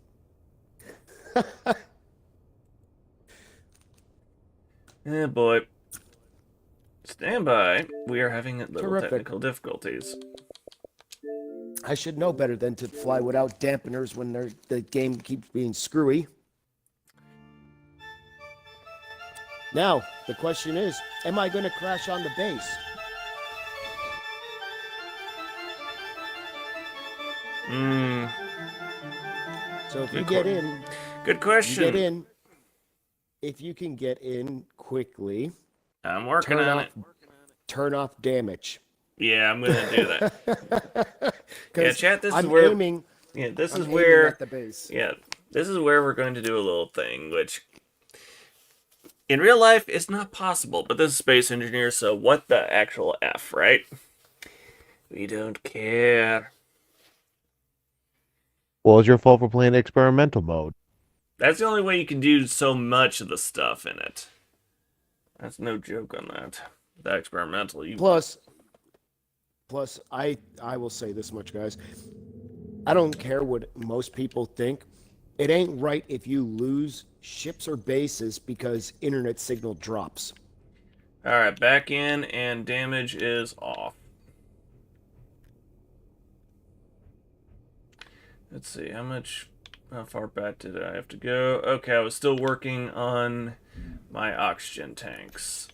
Yeah, boy. Stand by. We are having little Terrific. technical difficulties. I should know better than to fly without dampeners when the game keeps being screwy. Now, the question is, am I going to crash on the base? So if you get in, Good question. you get in. If you can get in quickly, I'm working on it. turn off damage. Yeah, I'm gonna do that. Yeah, chat. This is I'm where. aiming. Yeah, this I'm is aiming where. at the base. Yeah, this is where we're going to do a little thing, which in real life is not possible. But this is Space Engineer, so what the actual F, right? We don't care. Well, it's your fault for playing experimental mode. That's the only way you can do so much of the stuff in it. That's no joke on that. That experimental. Plus, I will say this much, guys. I don't care what most people think. It ain't right if you lose ships or bases because internet signal drops. All right, back in, and damage is off. Let's see, how far back did I have to go? Okay, I was still working on my oxygen tanks.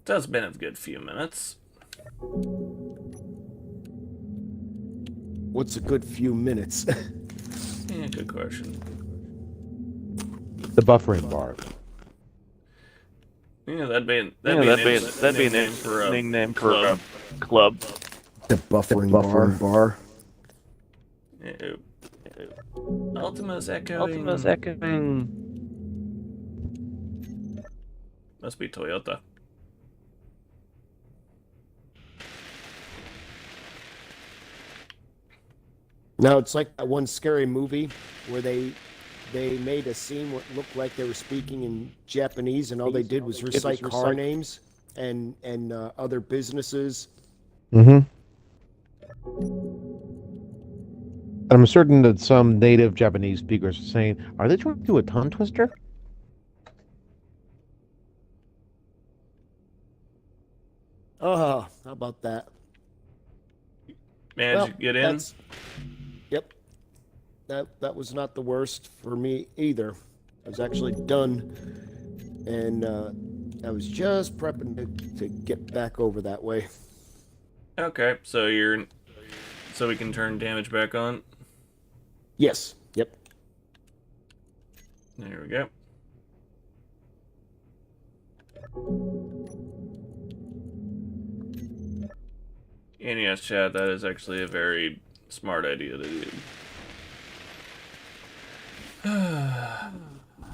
That's been a good few minutes. What's a good few minutes? Yeah, good question. The buffering bar. Yeah, that'd be an Nickname for a club. The buffering bar. Ew. Ultima's echoing. Must be Toyota. Now it's like that one scary movie where they made a scene where it looked like they were speaking in Japanese, and all they did was recite car names and other businesses. Mm-hmm. I'm certain that some native Japanese speakers are saying, "Are they trying to do a tongue twister?" Oh, how about that? Managed to get in? Yep. That was not the worst for me either. I was actually done, and I was just prepping to get back over that way. Okay, so we can turn damage back on. Yes. Yep. There we go. And yes, chat, that is actually a very smart idea to do.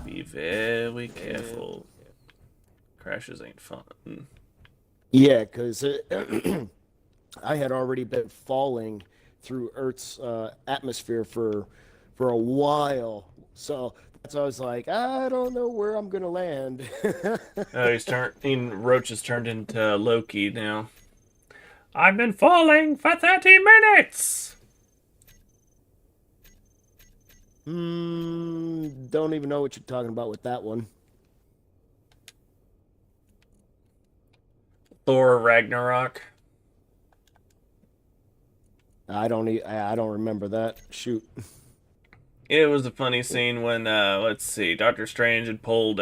Be very careful. Crashes ain't fun. Yeah, because I had already been falling through Earth's atmosphere for a while, so that's why I was like, I don't know where I'm gonna land. Roach has turned into Loki now. I've been falling for 30 minutes! Don't even know what you're talking about with that one. Thor Ragnarok. I don't remember that. Shoot. It was a funny scene when, let's see, Doctor Strange had pulled,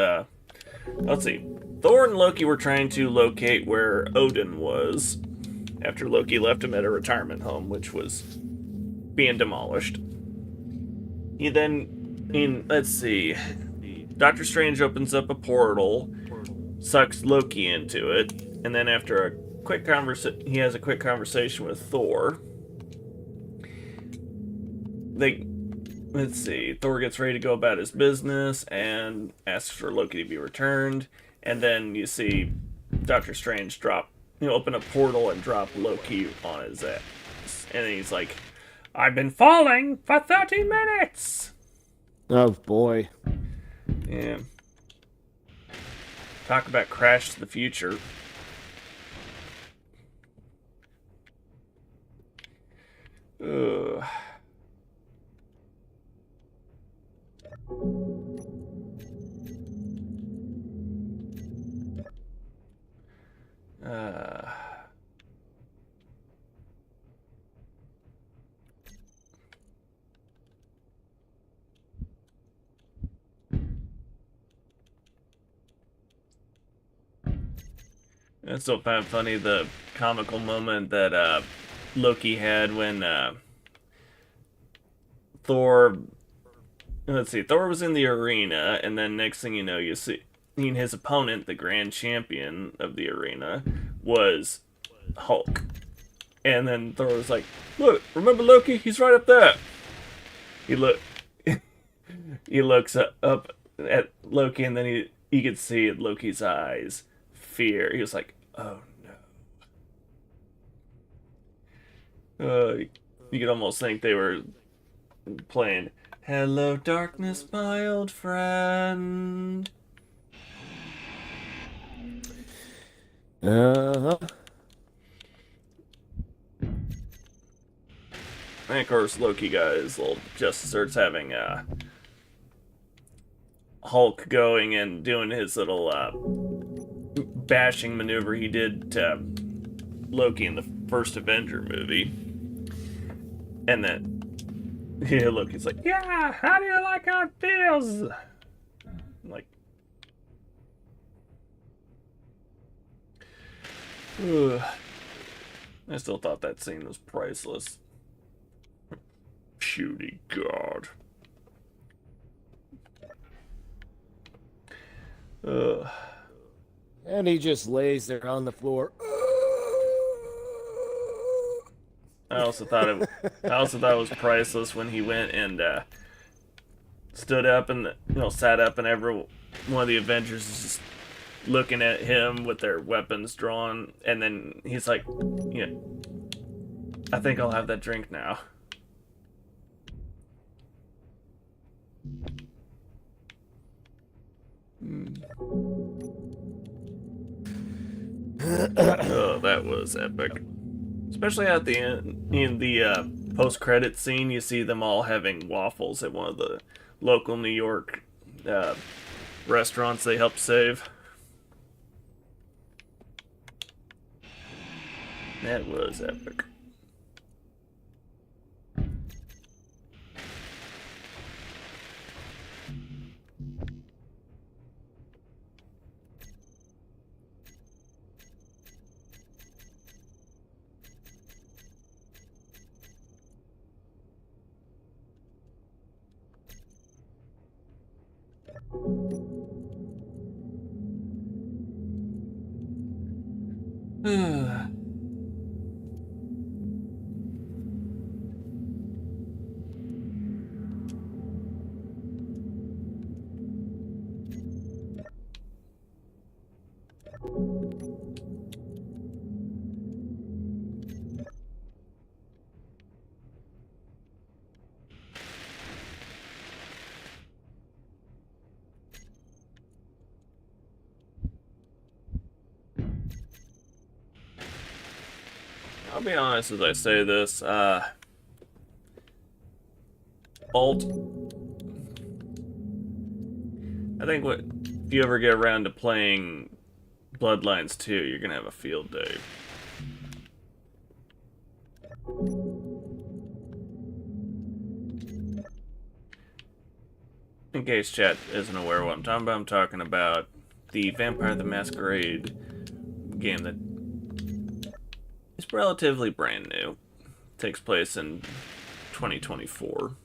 let's see, Thor and Loki were trying to locate where Odin was after Loki left him at a retirement home, which was being demolished. Let's see, Doctor Strange opens up a portal, sucks Loki into it, and then after he has a quick conversation with Thor. Let's see, Thor gets ready to go about his business and asks for Loki to be returned, and then you see Doctor Strange open a portal and drop Loki on his ass. And then he's like, I've been falling for 30 minutes! Oh, boy. Yeah. Talk about Crash to the Future. Ugh. I still found funny the comical moment that Loki had when Thor was in the arena, and then next thing you know, his opponent, the grand champion of the arena, was Hulk. And then Thor was like, look, remember Loki? He's right up there. He looks up at Loki, and then you could see in Loki's eyes fear. He was like, oh no. You could almost think they were playing Hello Darkness, my old friend. Uh-huh. And of course, Loki just starts having Hulk going and doing his little bashing maneuver he did to Loki in the first Avenger movie. And then Loki's like, yeah, how do you like how it feels? Like, ugh. I still thought that scene was priceless. Shooty God. Ugh. And he just lays there on the floor. I also thought it was priceless when he went and stood up and sat up, and every one of the Avengers is just looking at him with their weapons drawn, and then he's like, I think I'll have that drink now. Oh, that was epic. Especially at the end, in the post-credit scene, you see them all having waffles at one of the local New York restaurants they helped save. That was epic. I'll be honest as I say this, Alt, I think if you ever get around to playing Bloodlines 2, you're gonna have a field day. In case chat isn't aware of what I'm talking about the Vampire the Masquerade game that is relatively brand new. Takes place in 2024.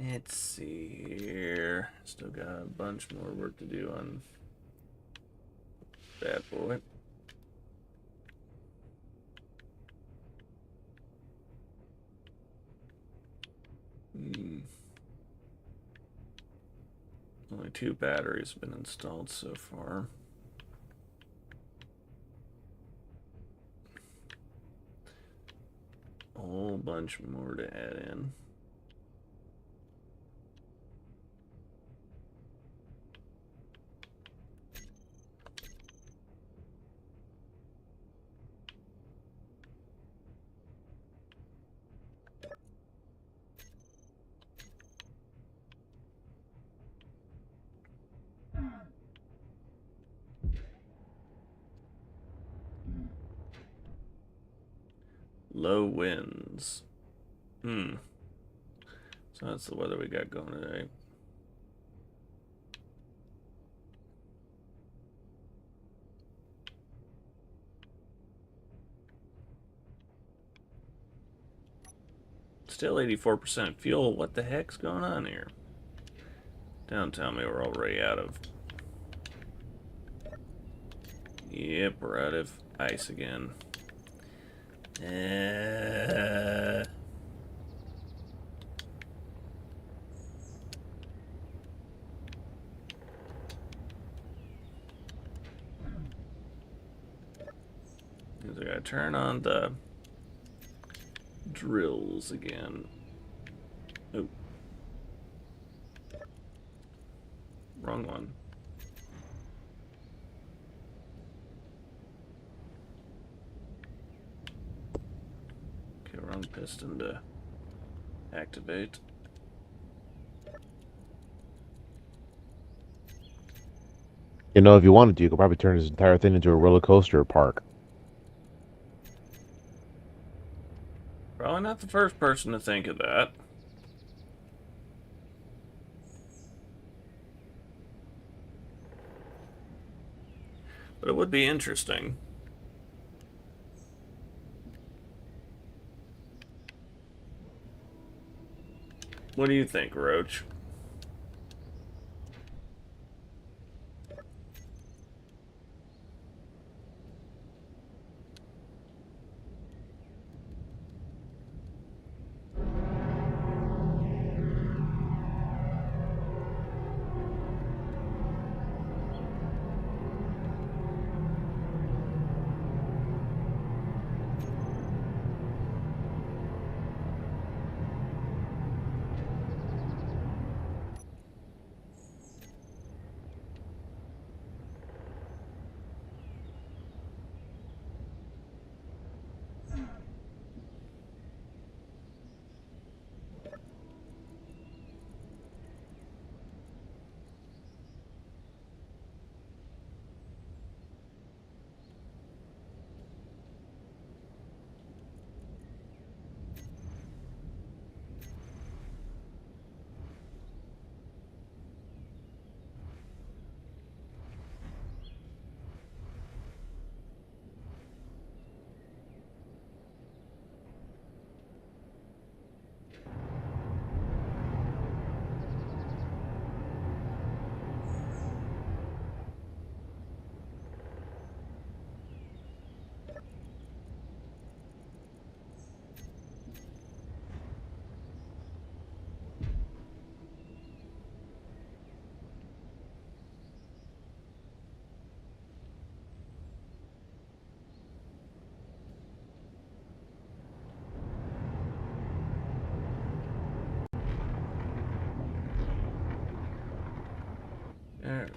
Let's see here. Still got a bunch more work to do on that boy. Only 2 batteries have been installed so far. A whole bunch more to add in. Low winds. So that's the weather we got going today. Still 84% fuel. What the heck's going on here? Don't tell me we're already out of... Yep, we're out of ice again. I gotta turn on the drills again. Oh. Wrong one. Okay, wrong piston to activate. You know, if you wanted to, you could probably turn this entire thing into a roller coaster park. Probably not the first person to think of that. But it would be interesting. What do you think, Roach? Alright.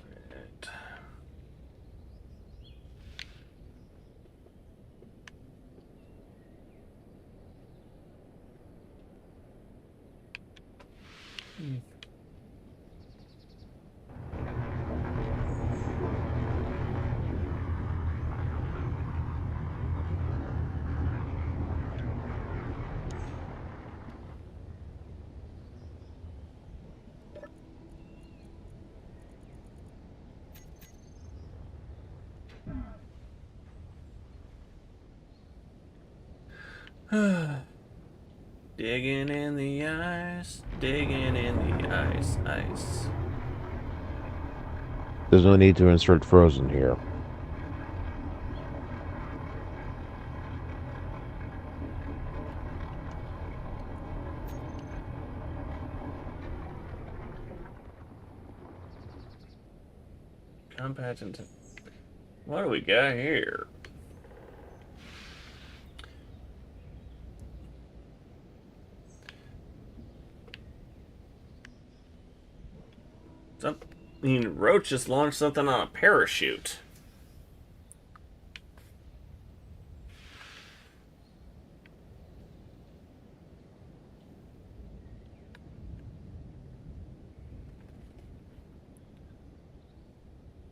Digging in the ice, digging in the ice. There's no need to insert Frozen here. Compatent. What do we got here? Roach just launched something on a parachute.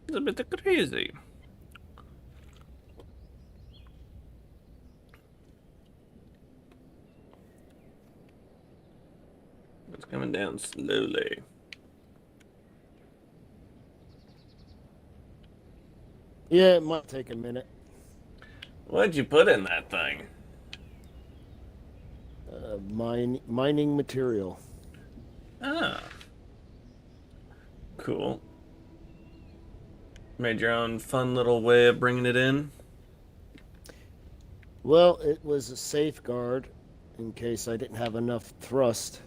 It's a bit crazy. It's coming down slowly. Yeah, it might take a minute. What'd you put in that thing? Mining material. Ah. Cool. Made your own fun little way of bringing it in? Well, it was a safeguard in case I didn't have enough thrust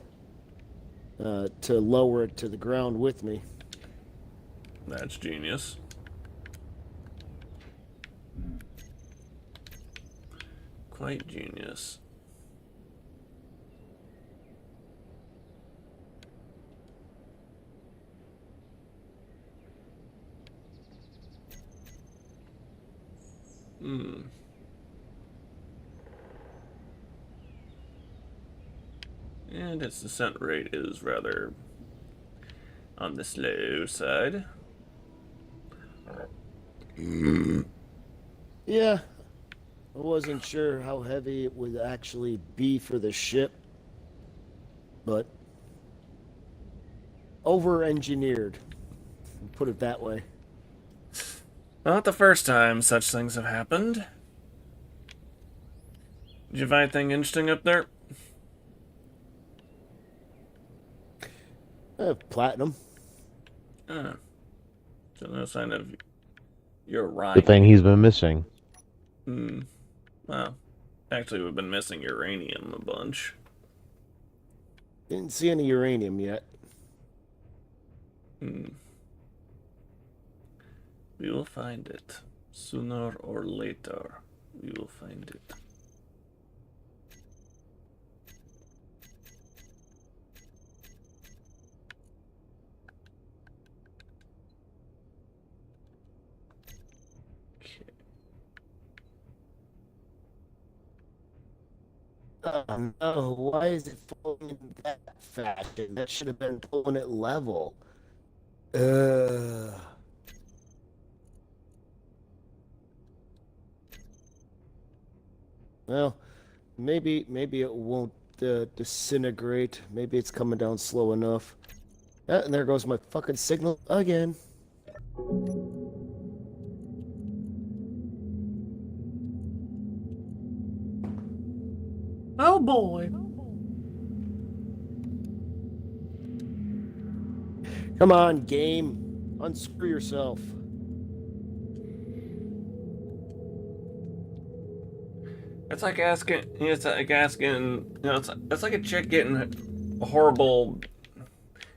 to lower it to the ground with me. That's genius. Quite genius. And its descent rate is rather on the slow side. Yeah, I wasn't sure how heavy it would actually be for the ship, but over-engineered, put it that way. Not the first time such things have happened. Did you find anything interesting up there? Platinum. So no sign of your ride. The thing he's been missing. Well, actually, we've been missing uranium a bunch. Didn't see any uranium yet. We will find it. Sooner or later, we will find it. Oh no, why is it falling in that fashion? That should have been pulling it level. Well, maybe it won't disintegrate. Maybe it's coming down slow enough. And there goes my fucking signal again. Oh boy. Come on, game. Unscrew yourself. It's like asking. It's like asking. You know, it's like a chick getting a horrible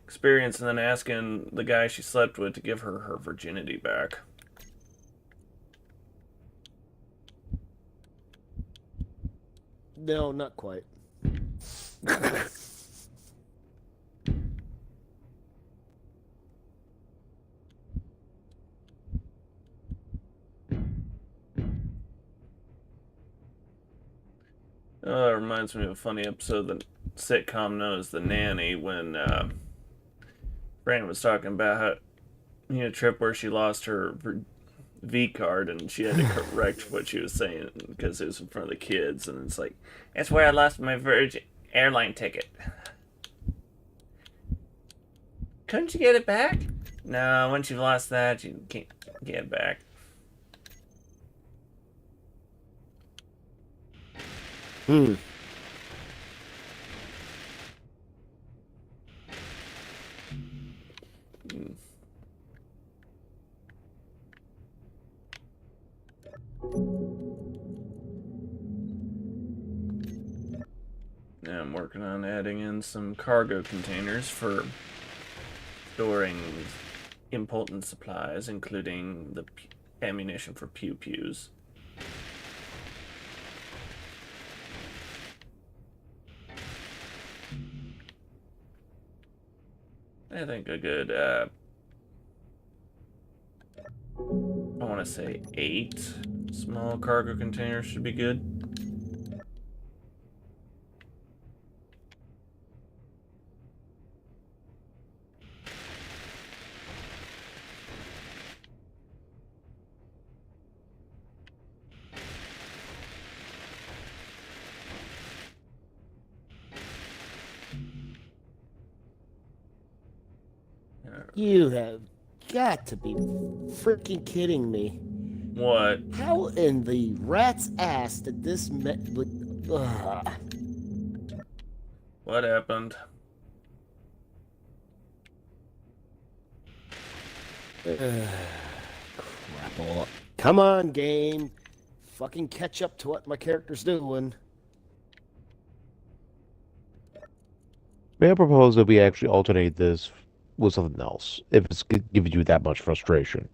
experience and then asking the guy she slept with to give her virginity back. No, not quite. Oh, it reminds me of a funny episode of the sitcom known as The Nanny when Fran was talking about how a trip where she lost her V card and she had to correct what she was saying because it was in front of the kids, and it's like, that's where I lost my Virgin airline ticket. Couldn't you get it back? No, once you've lost that, you can't get it back. Hmm. Now I'm working on adding in some cargo containers for storing important supplies, including the ammunition for pew-pews. I think a good, I want to say 8 small cargo containers should be good. You have got to be freaking kidding me. What? How in the rat's ass did this What happened? Crap all. Come on, game. Fucking catch up to what my character's doing. May I propose that we actually alternate this with something else, if it's giving you that much frustration?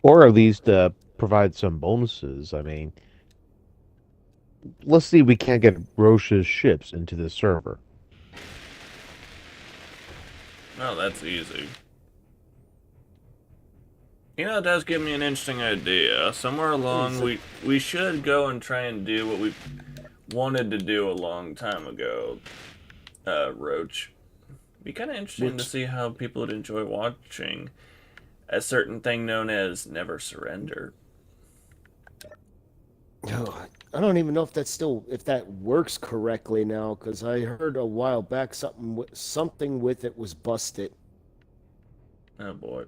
Or at least provide some bonuses. I mean, let's see if we can't get Roche's ships into this server. Oh, that's easy. You know, it does give me an interesting idea. Somewhere along, we should go and try and do what we wanted to do a long time ago, Roach. Be kind of interesting to see how people would enjoy watching a certain thing known as Never Surrender. Oh, I don't even know if that works correctly now, because I heard a while back something with it was busted. Oh boy.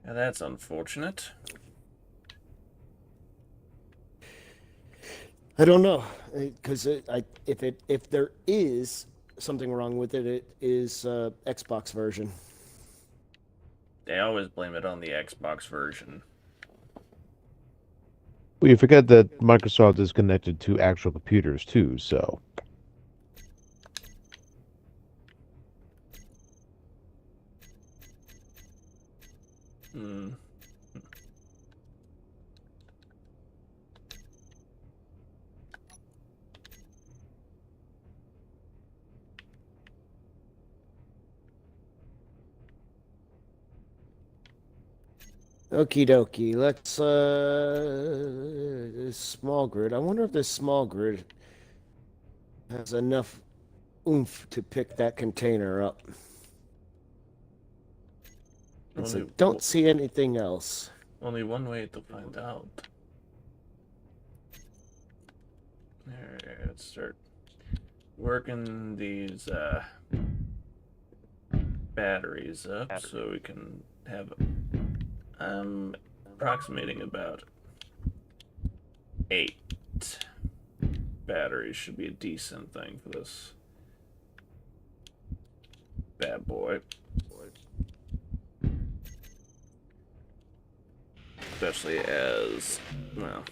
Now that's unfortunate. I don't know, because if there is something wrong with it, it is Xbox version. They always blame it on the Xbox version. Well, you forget that Microsoft is connected to actual computers too, so. Okie dokie, let's small grid. I wonder if this small grid has enough oomph to pick that container up. Don't see anything else. Only one way to find out. There, let's start working these batteries up so we can have approximating about 8 batteries should be a decent thing for this bad boy. Especially as, well,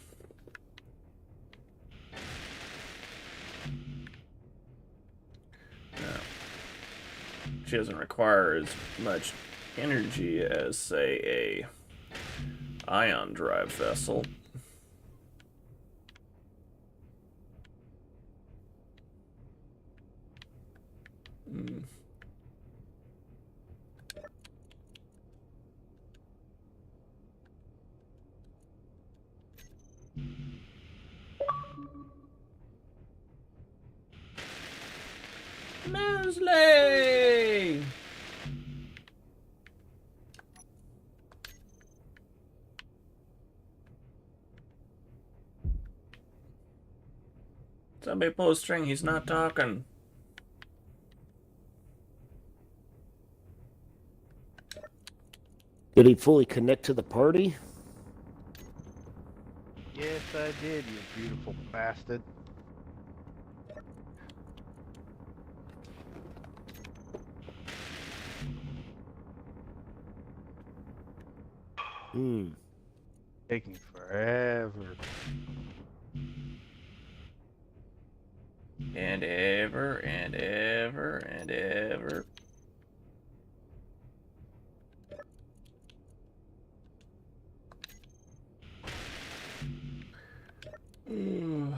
she doesn't require as much energy as, say, a ion drive vessel. Mm. Mosley! Somebody pull a string, he's not talking. Did he fully connect to the party? Yes, I did, you beautiful bastard. Hmm. Taking forever. And ever, and ever, and ever. Ooh.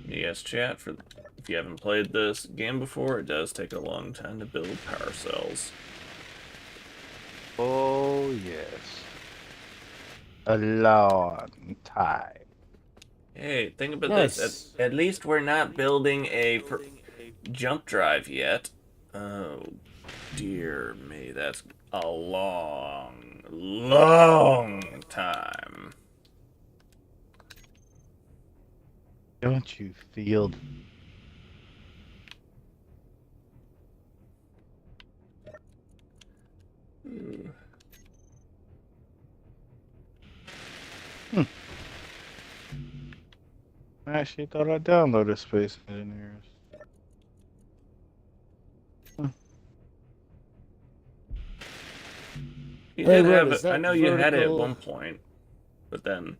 Yes, chat, for if you haven't played this game before, it does take a long time to build power cells. Oh, yes. A long time. Hey, think about Nice. this. At least we're not building a jump drive yet. Oh, dear me, that's a long, long time. Don't you feel? I actually thought I downloaded Space Engineers. You Hey, did Red, have is it. I that know you had it at vertical- one point, but then,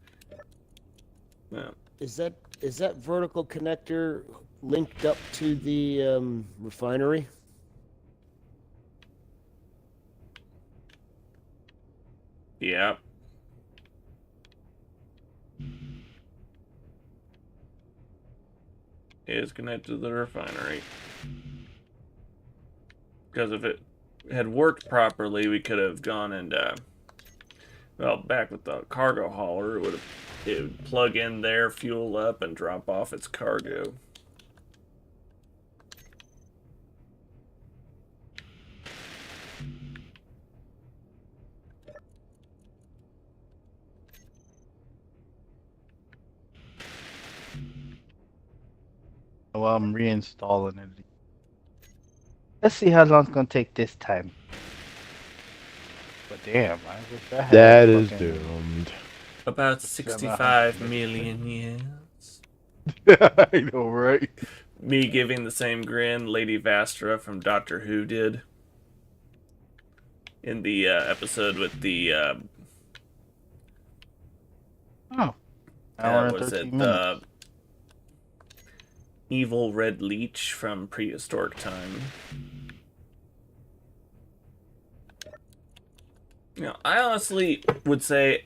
yeah. Is that vertical connector linked up to the refinery? Yeah. It is connected to the refinery. Because if it had worked properly, we could have gone and, well, back with the cargo hauler, it would plug in there, fuel up, and drop off its cargo. Well, I'm reinstalling it. Let's see how long it's gonna take this time. But damn, I wish I had That is fucking- doomed. About 65 million years. I know, right? Me giving the same grin Lady Vastra from Doctor Who did. In the episode with the, Oh. Hour and was 13 it minutes. the evil red leech from prehistoric time? You know, I honestly would say,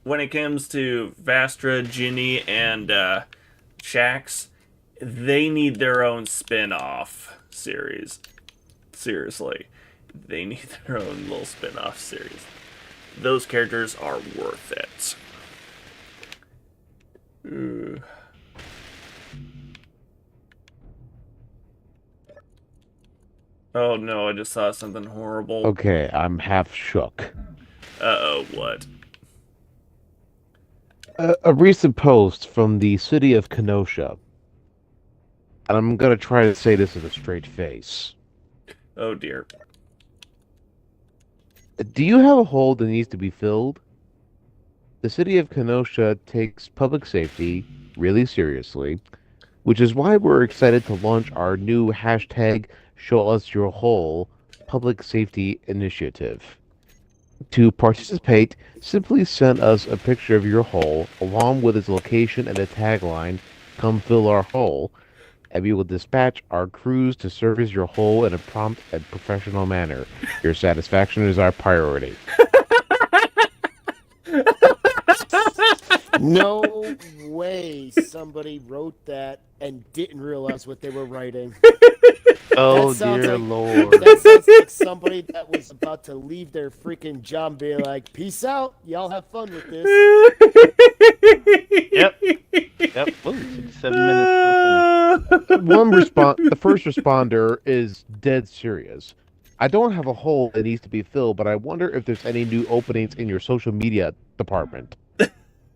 when it comes to Vastra, Ginny, and Shax, they need their own spin-off series. Seriously. They need their own little spin-off series. Those characters are worth it. Ooh. Oh no, I just saw something horrible. Okay, I'm half shook. Uh-oh, what? A recent post from the city of Kenosha. And I'm gonna try to say this with a straight face. Oh dear. Do you have a hole that needs to be filled? The city of Kenosha takes public safety really seriously, which is why we're excited to launch our new hashtag #ShowUsYourHole public safety initiative. To participate, simply send us a picture of your hole along with its location and the tagline, "Come fill our hole," and we will dispatch our crews to service your hole in a prompt and professional manner. Your satisfaction is our priority. No way somebody wrote that and didn't realize what they were writing. Oh sounds dear like- lord. That sounds like somebody that was about to leave their freaking job and be like, peace out. Y'all have fun with this. Yep. Yep. Ooh, 7 minutes. The first responder is dead serious. I don't have a hole that needs to be filled, but I wonder if there's any new openings in your social media department.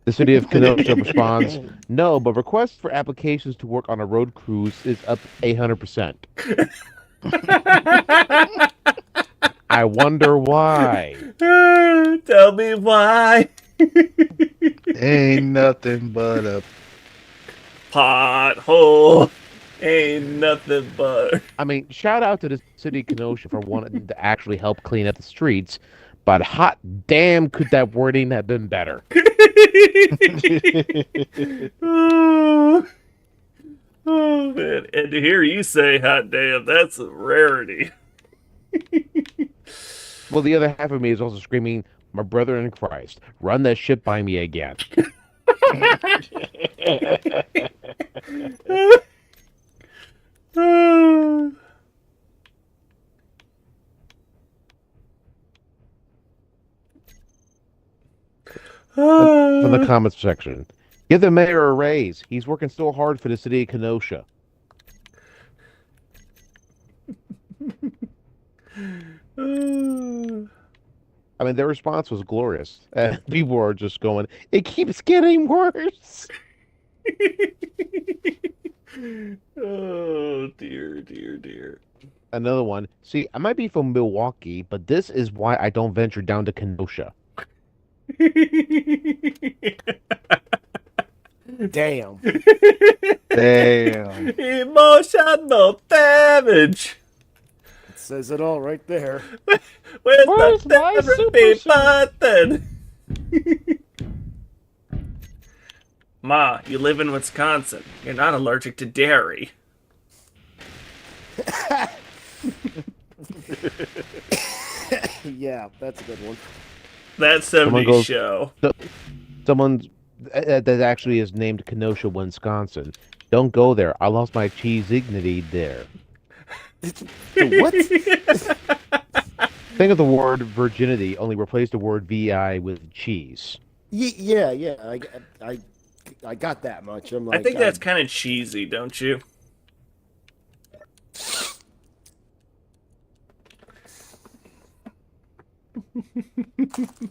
The city of Kenosha responds, no, but requests for applications to work on a road cruise is up 800%. I wonder why. Tell me why. Ain't nothing but a Pothole. Ain't nothing but. I mean, shout out to the city of Kenosha for wanting to actually help clean up the streets, but hot damn could that wording have been better. Oh, man. And to hear you say hot damn, that's a rarity. Well, the other half of me is also screaming, my brother in Christ, run that shit by me again. From the comments section. Give the mayor a raise. He's working so hard for the city of Kenosha. I mean, their response was glorious. People are just going, it keeps getting worse. Oh, dear, dear, dear. Another one. See, I might be from Milwaukee, but this is why I don't venture down to Kenosha. Damn. damn. Emotional damage. It says it all right there. Where's the therapy button? Ma, you live in Wisconsin. You're not allergic to dairy. Yeah, that's a good one. That Someone 70s goes- show. Someone that actually is named Kenosha, Wisconsin. Don't go there. I lost my cheese dignity there. What? Think of the word virginity, only replace the word VI with cheese. Yeah. I got that much. I'm like, I think that's kind of cheesy, don't you?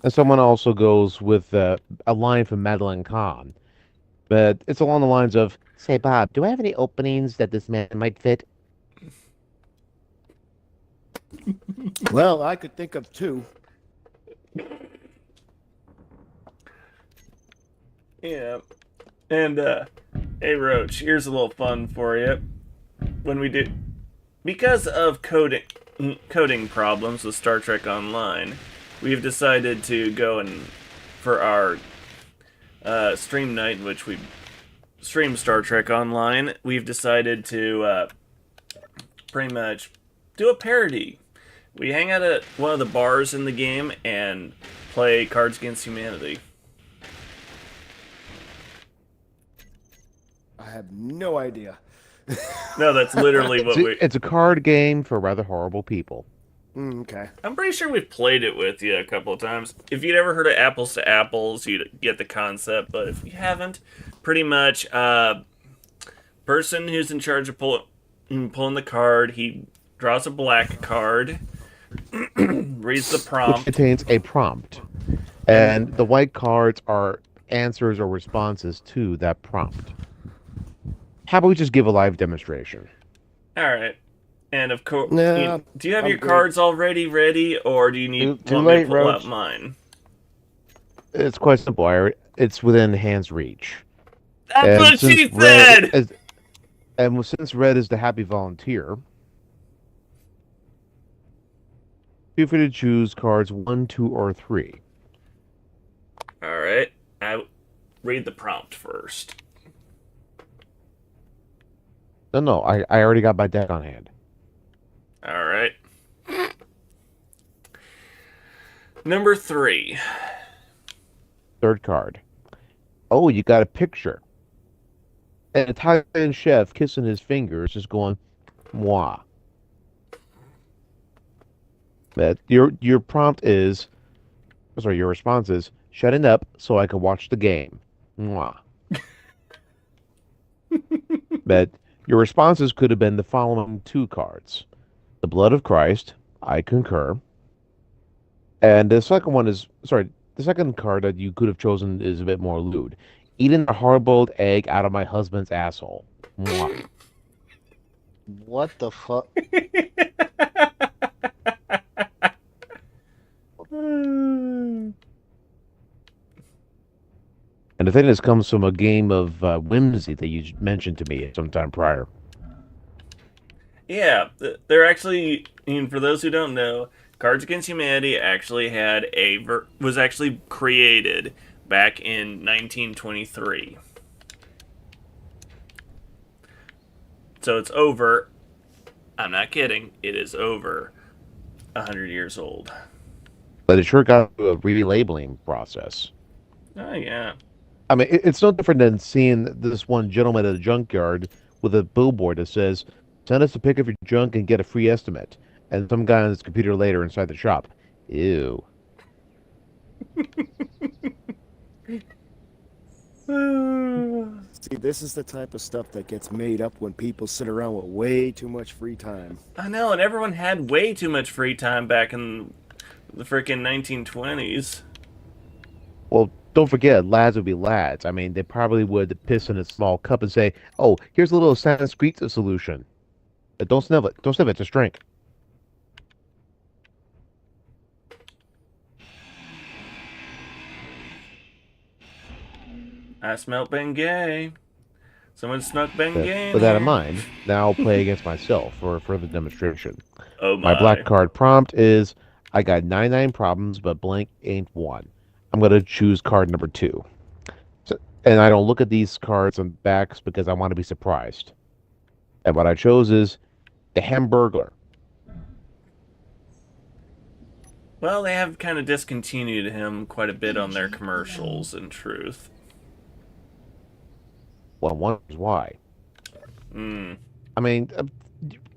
And someone also goes with a line from Madeline Kahn. But it's along the lines of, say, Bob, do I have any openings that this man might fit? Well, I could think of two. Yeah. And, hey, Roach, here's a little fun for you. When we do... Because of coding problems with Star Trek Online, we've decided to go and... For our stream night in which we stream Star Trek Online, we've decided to pretty much do a parody. We hang out at one of the bars in the game and play Cards Against Humanity. I have no idea. No, that's literally what we... It's a card game for rather horrible people. Okay. I'm pretty sure we've played it with you a couple of times. If you'd ever heard of Apples to Apples, you'd get the concept. But if you haven't, pretty much, person who's in charge of pulling the card, he draws a black card, reads the Which prompt. contains a prompt. And the white cards are answers or responses to that prompt. How about we just give a live demonstration? All right. And of course, Nah, do you have I'm your good. cards already ready, or do you need Too want me to late, pull Roach. out mine? It's quite simple. It's within hand's reach. That's And what since she Red said! since Red is the happy volunteer, feel free to choose cards 1, 2, or 3. All right. I read the prompt first. No, I already got my deck on hand. All right. Number 3. Third card. Oh, you got a picture. An Italian chef kissing his fingers, just going, moi. That your prompt is, sorry, your response is, shutting up so I can watch the game. Mwah. But your responses could have been the following two cards. The blood of Christ, I concur. And the second one is, sorry, the second card that you could have chosen is a bit more lewd. Eating a hard-boiled egg out of my husband's asshole. Mwah. What the fuck? And the thing this comes from a game of whimsy that you mentioned to me sometime prior. Yeah, they're actually. I mean, for those who don't know, Cards Against Humanity actually had was actually created back in 1923. So it's over. I'm not kidding. It is over 100 years old. But it sure got through a relabeling process. Oh yeah. I mean, it's no different than seeing this one gentleman at a junkyard with a billboard that says, send us a pic of your junk and get a free estimate. And some guy on his computer later inside the shop. Ew. See, this is the type of stuff that gets made up when people sit around with way too much free time. I know, and everyone had way too much free time back in the freaking 1920s. Well, don't forget, lads would be lads. I mean, they probably would piss in a small cup and say, oh, here's a little Sanskrit solution. Don't sniff it. Don't sniff it. Just drink. I smelt Bengay. Someone snuck Bengay. With that in mind, now I'll play against myself for a further demonstration. Oh my. My black card prompt is, I got 99 problems, but blank ain't one. I'm going to choose card number 2. So, and I don't look at these cards on backs because I want to be surprised. And what I chose is the Hamburglar. Well, they have kind of discontinued him quite a bit on their commercials, in truth. Well, one is why. Mm. I mean,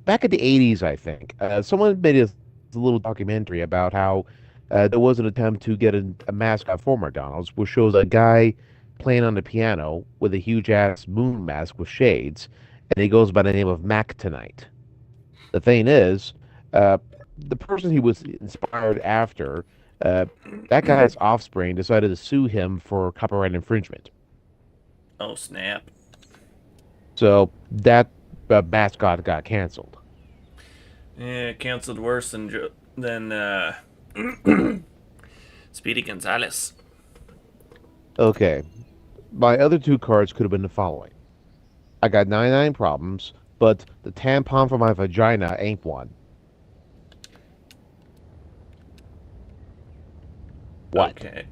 back in the 80s, I think, someone made a little documentary about how there was an attempt to get a mascot for McDonald's, which shows a guy playing on the piano with a huge-ass moon mask with shades, and he goes by the name of Mac Tonight. The thing is, the person he was inspired after, that guy's offspring decided to sue him for copyright infringement. Oh, snap. So that mascot got canceled. Yeah, canceled worse than Speedy Gonzales. Okay. My other two cards could have been the following. I got 99 problems, but the tampon for my vagina ain't one. What? Okay.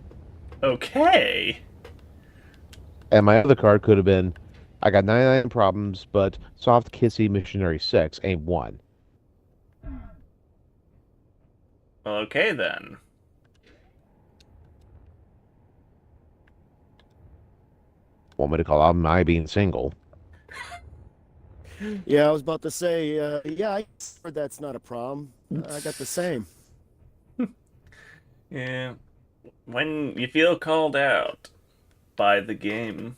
Okay. And my other card could have been, I got 99 problems, but soft kissy missionary sex ain't one. Okay, then. Want me to call out my being single? Yeah, I was about to say, yeah, I heard that's not a problem. I got the same. Yeah. When you feel called out by the game.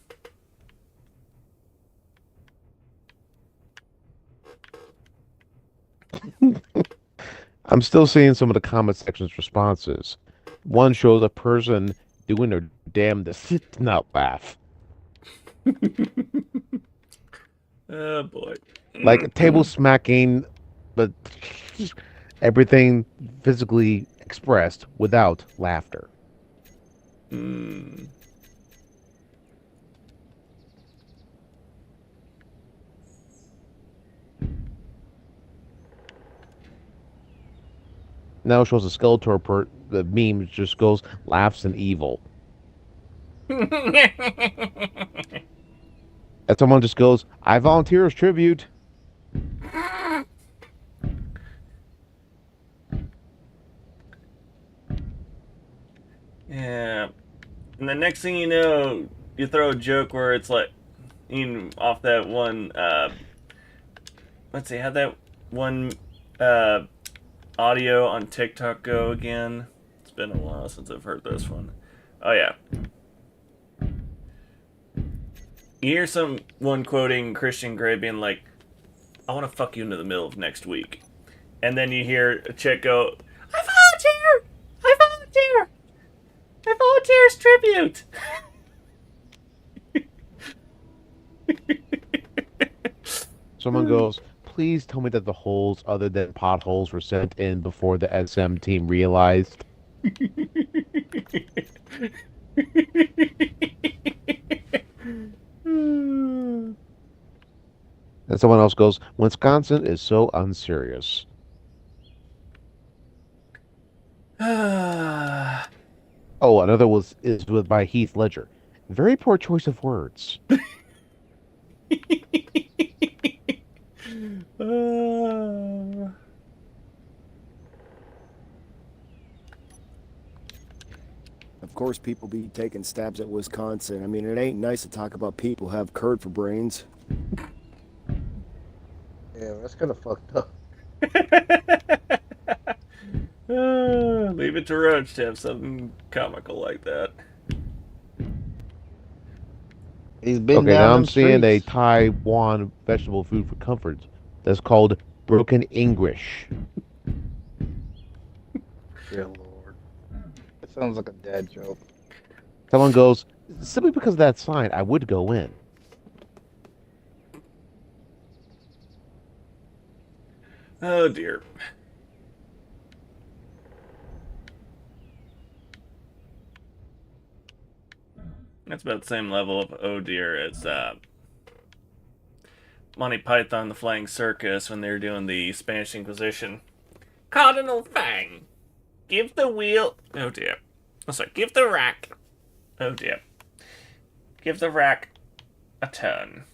I'm still seeing some of the comment section's responses. One shows a person doing their damnedest to not laugh. Oh, boy. Like table smacking, but everything physically expressed without laughter. Mm. Now it shows a Skeletor the meme just goes, laughs and evil. And someone just goes, I volunteer as tribute. Yeah. And the next thing you know, you throw a joke where it's like, off that one. Let's see, how'd that one audio on TikTok go again? It's been a while since I've heard this one. Oh yeah. You hear someone quoting Christian Grey being like, "I want to fuck you into the middle of next week," and then you hear a chick go, "I volunteer! I volunteer! I volunteer as tribute!" Someone goes, please tell me that the holes other than potholes were sent in before the SM team realized. And someone else goes, Wisconsin is so unserious. Oh, another is by Heath Ledger. Very poor choice of words. Of course, people be taking stabs at Wisconsin. I mean, it ain't nice to talk about people who have curd for brains. Yeah, that's kind of fucked up. Leave it to Roach to have something comical like that. He's been Okay, down now I'm them seeing a streets. Taiwan vegetable food for comfort that's called broken English. Dear Lord. That sounds like a dad joke. Someone goes, simply because of that sign, I would go in. Oh dear. That's about the same level of oh dear as Monty Python the Flying Circus when they were doing the Spanish Inquisition. Cardinal Fang, give the wheel. Oh dear. Oh, sorry. Give the rack. Oh dear. Give the rack a turn.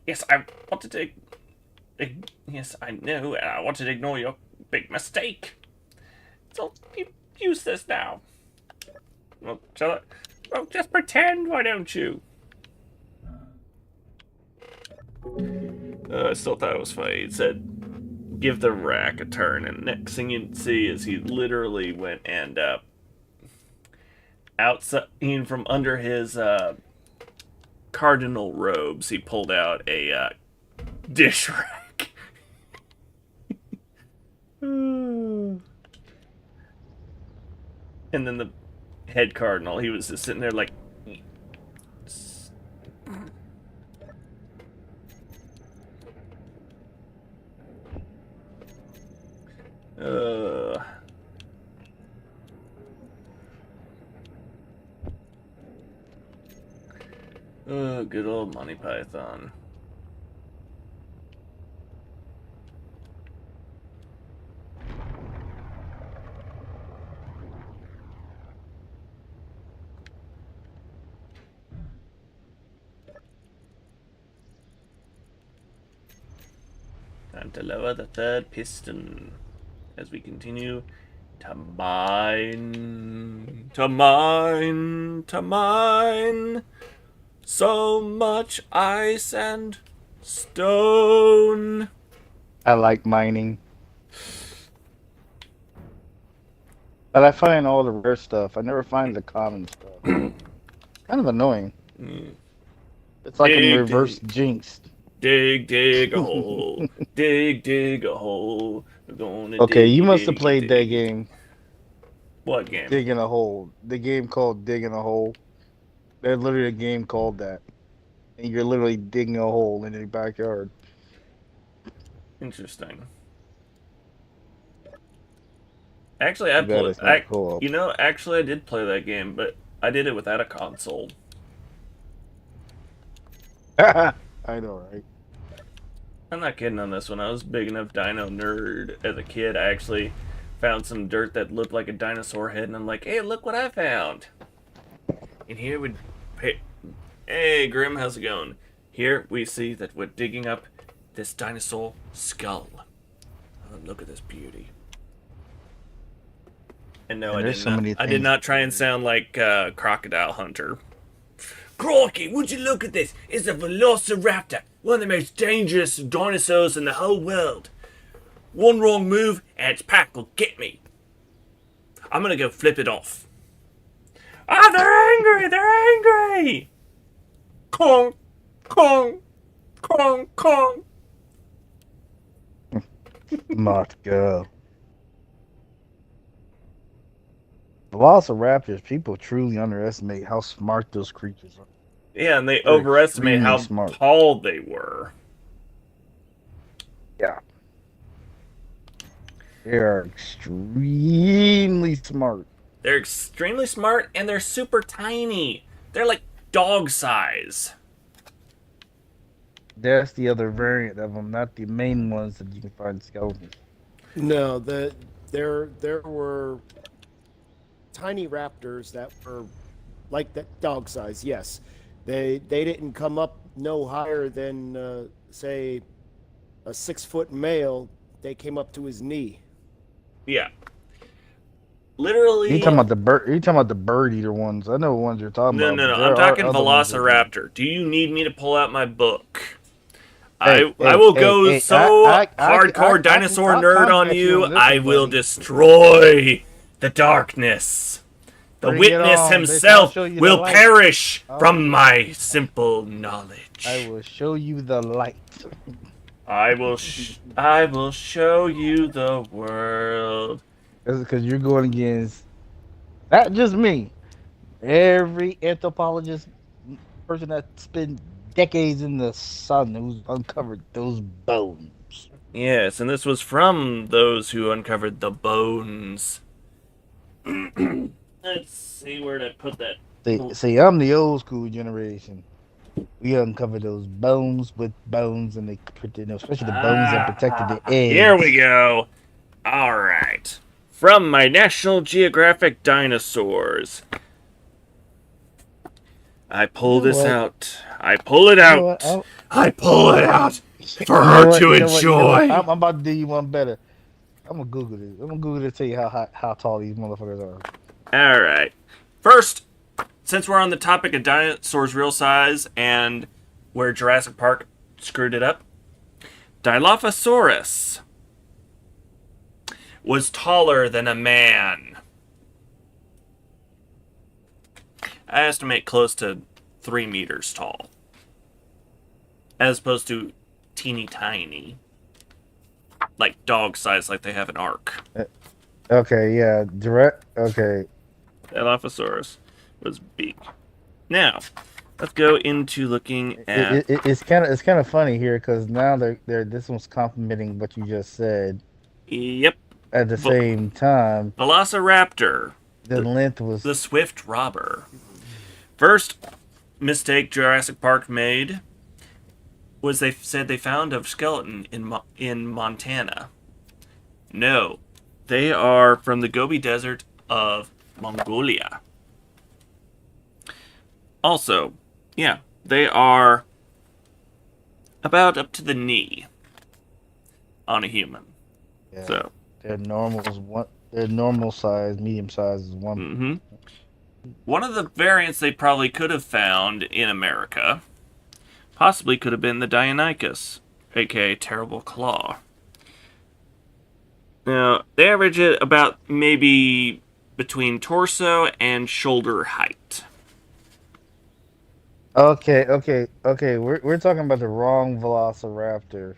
Yes, I wanted to. Yes, I know, and I wanted to ignore your big mistake. So use this now. Well, shall I? Well, just pretend, why don't you? I still thought it was funny. It said, give the rack a turn, and next thing you'd see is he literally went and, outside, from under his, cardinal robes, he pulled out a, dish rack. And then the head cardinal, he was just sitting there like, oh, good old Monty Python. Time to lower the third piston as we continue to mine so much ice and stone. I like mining. But I find all the rare stuff. I never find the common stuff. Kind of annoying. It's like Dig, I'm reverse jinxed. Dig a hole. dig a hole. We're gonna Okay, dig, you must have dig, played that dig. game, What game? Digging a Hole. The game called Digging a Hole. There's literally a game called that. And you're literally digging a hole in your backyard. Interesting. Actually, I Too bad played. it's not co-op. You know, actually, I did play that game, but I did it without a console. I know, right? I'm not kidding on this one. I was big enough dino nerd as a kid. I actually found some dirt that looked like a dinosaur head, and I'm like, hey, look what I found. And here we... Hey, Grim, how's it going? Here we see that we're digging up this dinosaur skull. Oh, look at this beauty. And no, And I there's did so not. many I did things- not try and sound like Crocodile Hunter. Crikey, would you look at this? It's a velociraptor, one of the most dangerous dinosaurs in the whole world. One wrong move and its pack will get me. I'm gonna go flip it off. Ah, they're angry! They're angry! Kong! Kong! Kong! Kong! Must go. Velociraptors, people truly underestimate how smart those creatures are. Yeah, and they They're overestimate how extremely smart. tall they were. Yeah. They are extremely smart. They're extremely smart and they're super tiny. They're like dog size. That's the other variant of them, not the main ones that you can find in skeletons. No, there were tiny raptors that were like that dog size. Yes, they didn't come up no higher than say a 6-foot male. They came up to his knee. Yeah. Literally. You talking about the bird? You talking about the bird eater ones? I know what ones you're talking No, about. no, but no. there I'm talking are other ones that- Velociraptor. Do you need me to pull out my book? Hey, I will go hey, so I hardcore I dinosaur I'll nerd on contact you, on this I one, will buddy. destroy the darkness. The Bring it witness on, bitch. I'll himself show you the will light. perish I'll- from my simple knowledge. I will show you the light. I will show you the world. That's because you're going against not just me. Every anthropologist, person that spent decades in the sun who's uncovered those bones. Yes, and this was from those who uncovered the bones. Let's see where to put that. See, I'm the old school generation. We uncovered those bones with bones, and they, especially the bones that protected the eggs. Here we go. All right. From my National Geographic Dinosaurs. I pull this what? out. I pull it You know out. what? I pull it out for You know her what? to You know what? You know what? enjoy. I'm about to do you one better. I'm gonna Google this. I'm gonna Google it to tell you how tall these motherfuckers are. All right. First, since we're on the topic of dinosaurs real size and where Jurassic Park screwed it up, Dilophosaurus was taller than a man. I estimate close to 3 meters tall, as opposed to teeny tiny, like dog size, like they have in Ark. Okay, yeah, direct. Okay, Dilophosaurus was big. Now, let's go into looking at. it's kind of funny here because now they're this one's complimenting what you just said. Yep, At the same time, Velociraptor, the length was the swift robber. First mistake Jurassic Park made was they said they found a skeleton in Montana. No, they are from the Gobi Desert of Mongolia. Also, yeah, they are about up to the knee on a human. yeah, So, their normal is one. Their normal size, medium size is one. mm-hmm. One of the variants they probably could have found in America possibly could have been the Deinonychus, aka Terrible Claw. Now, they average it about maybe between torso and shoulder height. Okay. We're talking about the wrong Velociraptor.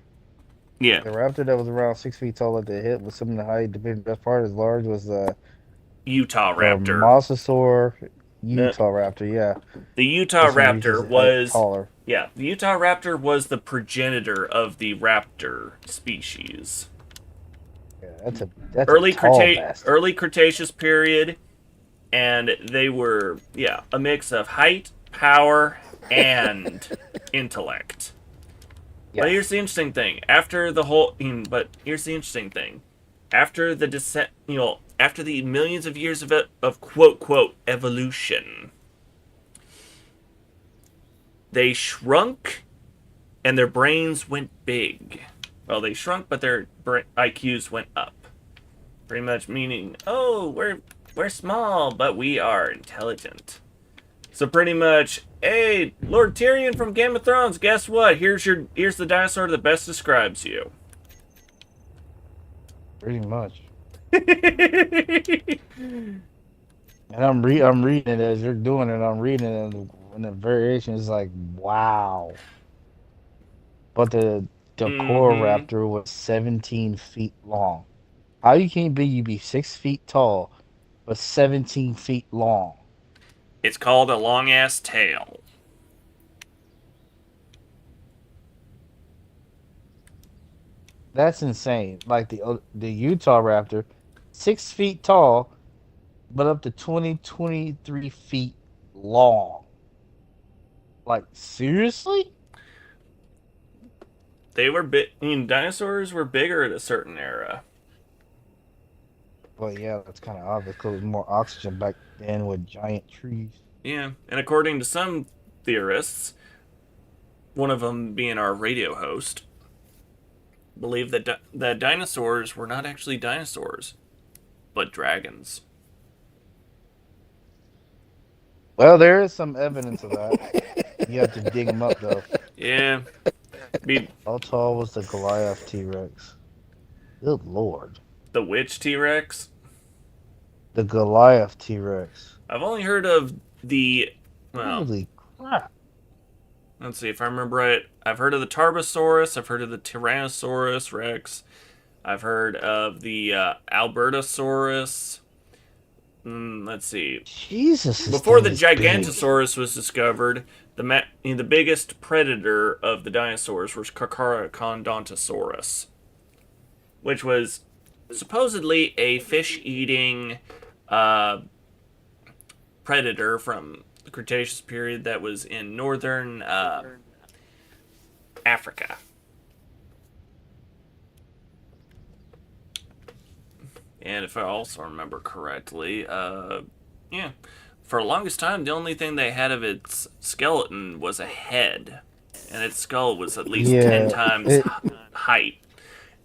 Yeah, The raptor that was around 6 feet tall at the hip with some of the height, the best part as large was the Utah Raptor. Mosasaur Utah Raptor. Yeah, The Utah This one Raptor is, was taller. yeah, the Utah Raptor was the progenitor of the raptor species. Yeah, that's Early a tall bastard. early Cretaceous period, and they were a mix of height, power, and intellect. Yeah. But here's the interesting thing. After the descent, after the millions of years of quote evolution, they shrunk, and their brains went big. Well, they shrunk, but their IQs went up. Pretty much meaning, oh, we're small, but we are intelligent. So pretty much, hey, Lord Tyrion from Game of Thrones, guess what? Here's the dinosaur that best describes you. Pretty much. And I'm reading it as you're doing it. I'm reading it, and the variation is like, wow. But the Raptor was 17 feet long. How you can't be? You be 6 feet tall, but 17 feet long. It's called a long ass tail. That's insane. Like the Utah Raptor, 6 feet tall, but up to 23 feet long. Like, seriously? They were dinosaurs were bigger at a certain era. Well, yeah, that's kind of obvious because there was more oxygen back then with giant trees. Yeah, and according to some theorists, one of them being our radio host, believe that dinosaurs were not actually dinosaurs, but dragons. Well, there is some evidence of that. You have to dig them up, though. Yeah. How tall was the Goliath T-Rex? Good lord. The which T-Rex? The Goliath T-Rex. I've only heard of the... Well, holy crap. Let's see if I remember right. I've heard of the Tarbosaurus. I've heard of the Tyrannosaurus Rex. I've heard of the Albertosaurus. Let's see. Jesus. Before the Gigantosaurus was discovered, the biggest predator of the dinosaurs was Carcharodontosaurus, which was supposedly a fish-eating predator from the Cretaceous period that was in northern Africa. And if I also remember correctly, yeah, for the longest time, the only thing they had of its skeleton was a head, and its skull was at least 10 times height.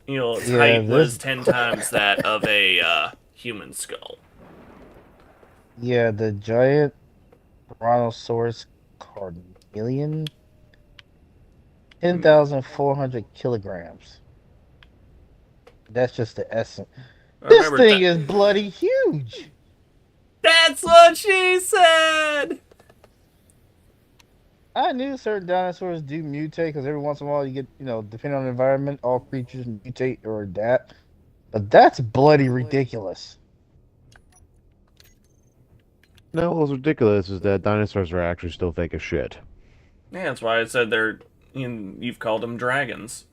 You know, its height was 10 times that of a human skull. Yeah, the giant Brontosaurus carnelian, 10,400 kilograms. That's just the essence. This thing is bloody huge. That's what she said. I knew certain dinosaurs do mutate because every once in a while you get, depending on the environment, all creatures mutate or adapt. But that's bloody ridiculous. No, what's ridiculous is that dinosaurs are actually still fake as shit. Yeah, that's why I said you've called them dragons.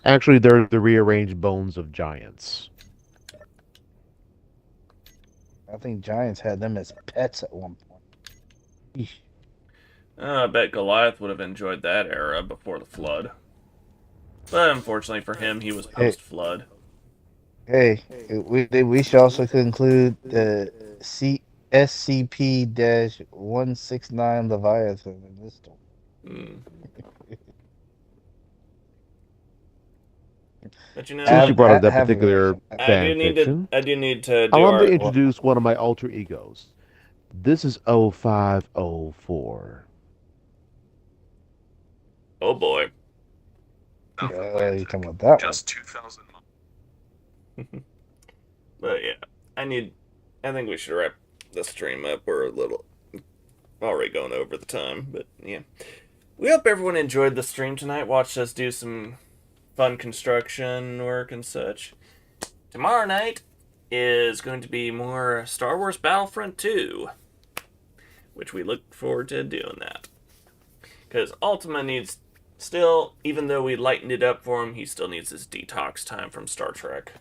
Actually, they're the rearranged bones of giants. I think giants had them as pets at one point. I bet Goliath would have enjoyed that era before the flood. But unfortunately for him, he was post-flood. Hey, we should also conclude the SCP-169 Leviathan in this story. But since you brought up that particular fan fiction, I do need to do I want to introduce one of my alter egos. This is 0504. Oh boy. You talking about that just 2,000 months. But yeah, I think we should wrap the stream up. We're a little already going over the time, but yeah. We hope everyone enjoyed the stream tonight. Watched us do some fun construction work and such. Tomorrow night is going to be more Star Wars Battlefront 2, which we look forward to doing that. Because Ultima needs, still, even though we lightened it up for him, he still needs his detox time from Star Trek.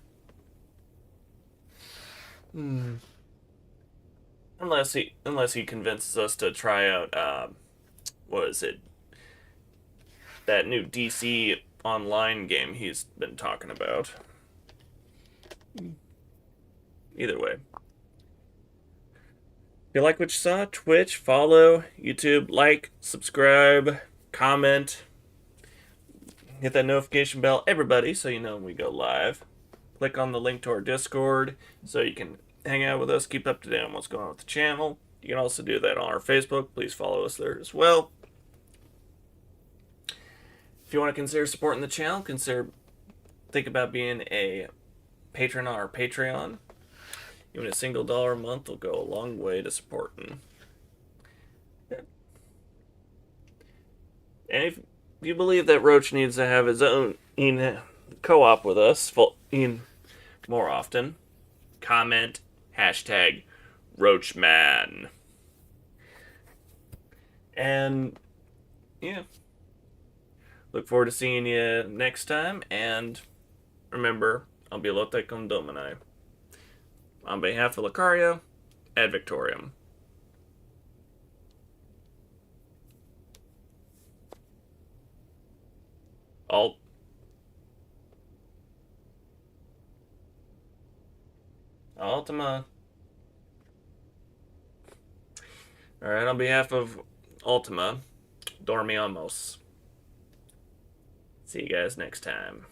Unless he convinces us to try out, what is it? That new DC online game he's been talking about. Either way. If you like what you saw, Twitch, follow, YouTube, like, subscribe, comment, hit that notification bell, everybody, so you know when we go live. Click on the link to our Discord so you can hang out with us, keep up to date on what's going on with the channel. You can also do that on our Facebook. Please follow us there as well. If you want to consider supporting the channel, think about being a patron on our Patreon. Even a single $1 a month will go a long way to supporting. And if you believe that Roach needs to have his own co-op with us more often, comment #RoachMan. And yeah, look forward to seeing you next time. And remember, Ambilote cum Domini. On behalf of Lucario, ad Victorium. Ultima. Alright, on behalf of Ultima, Dormiamos. See you guys next time.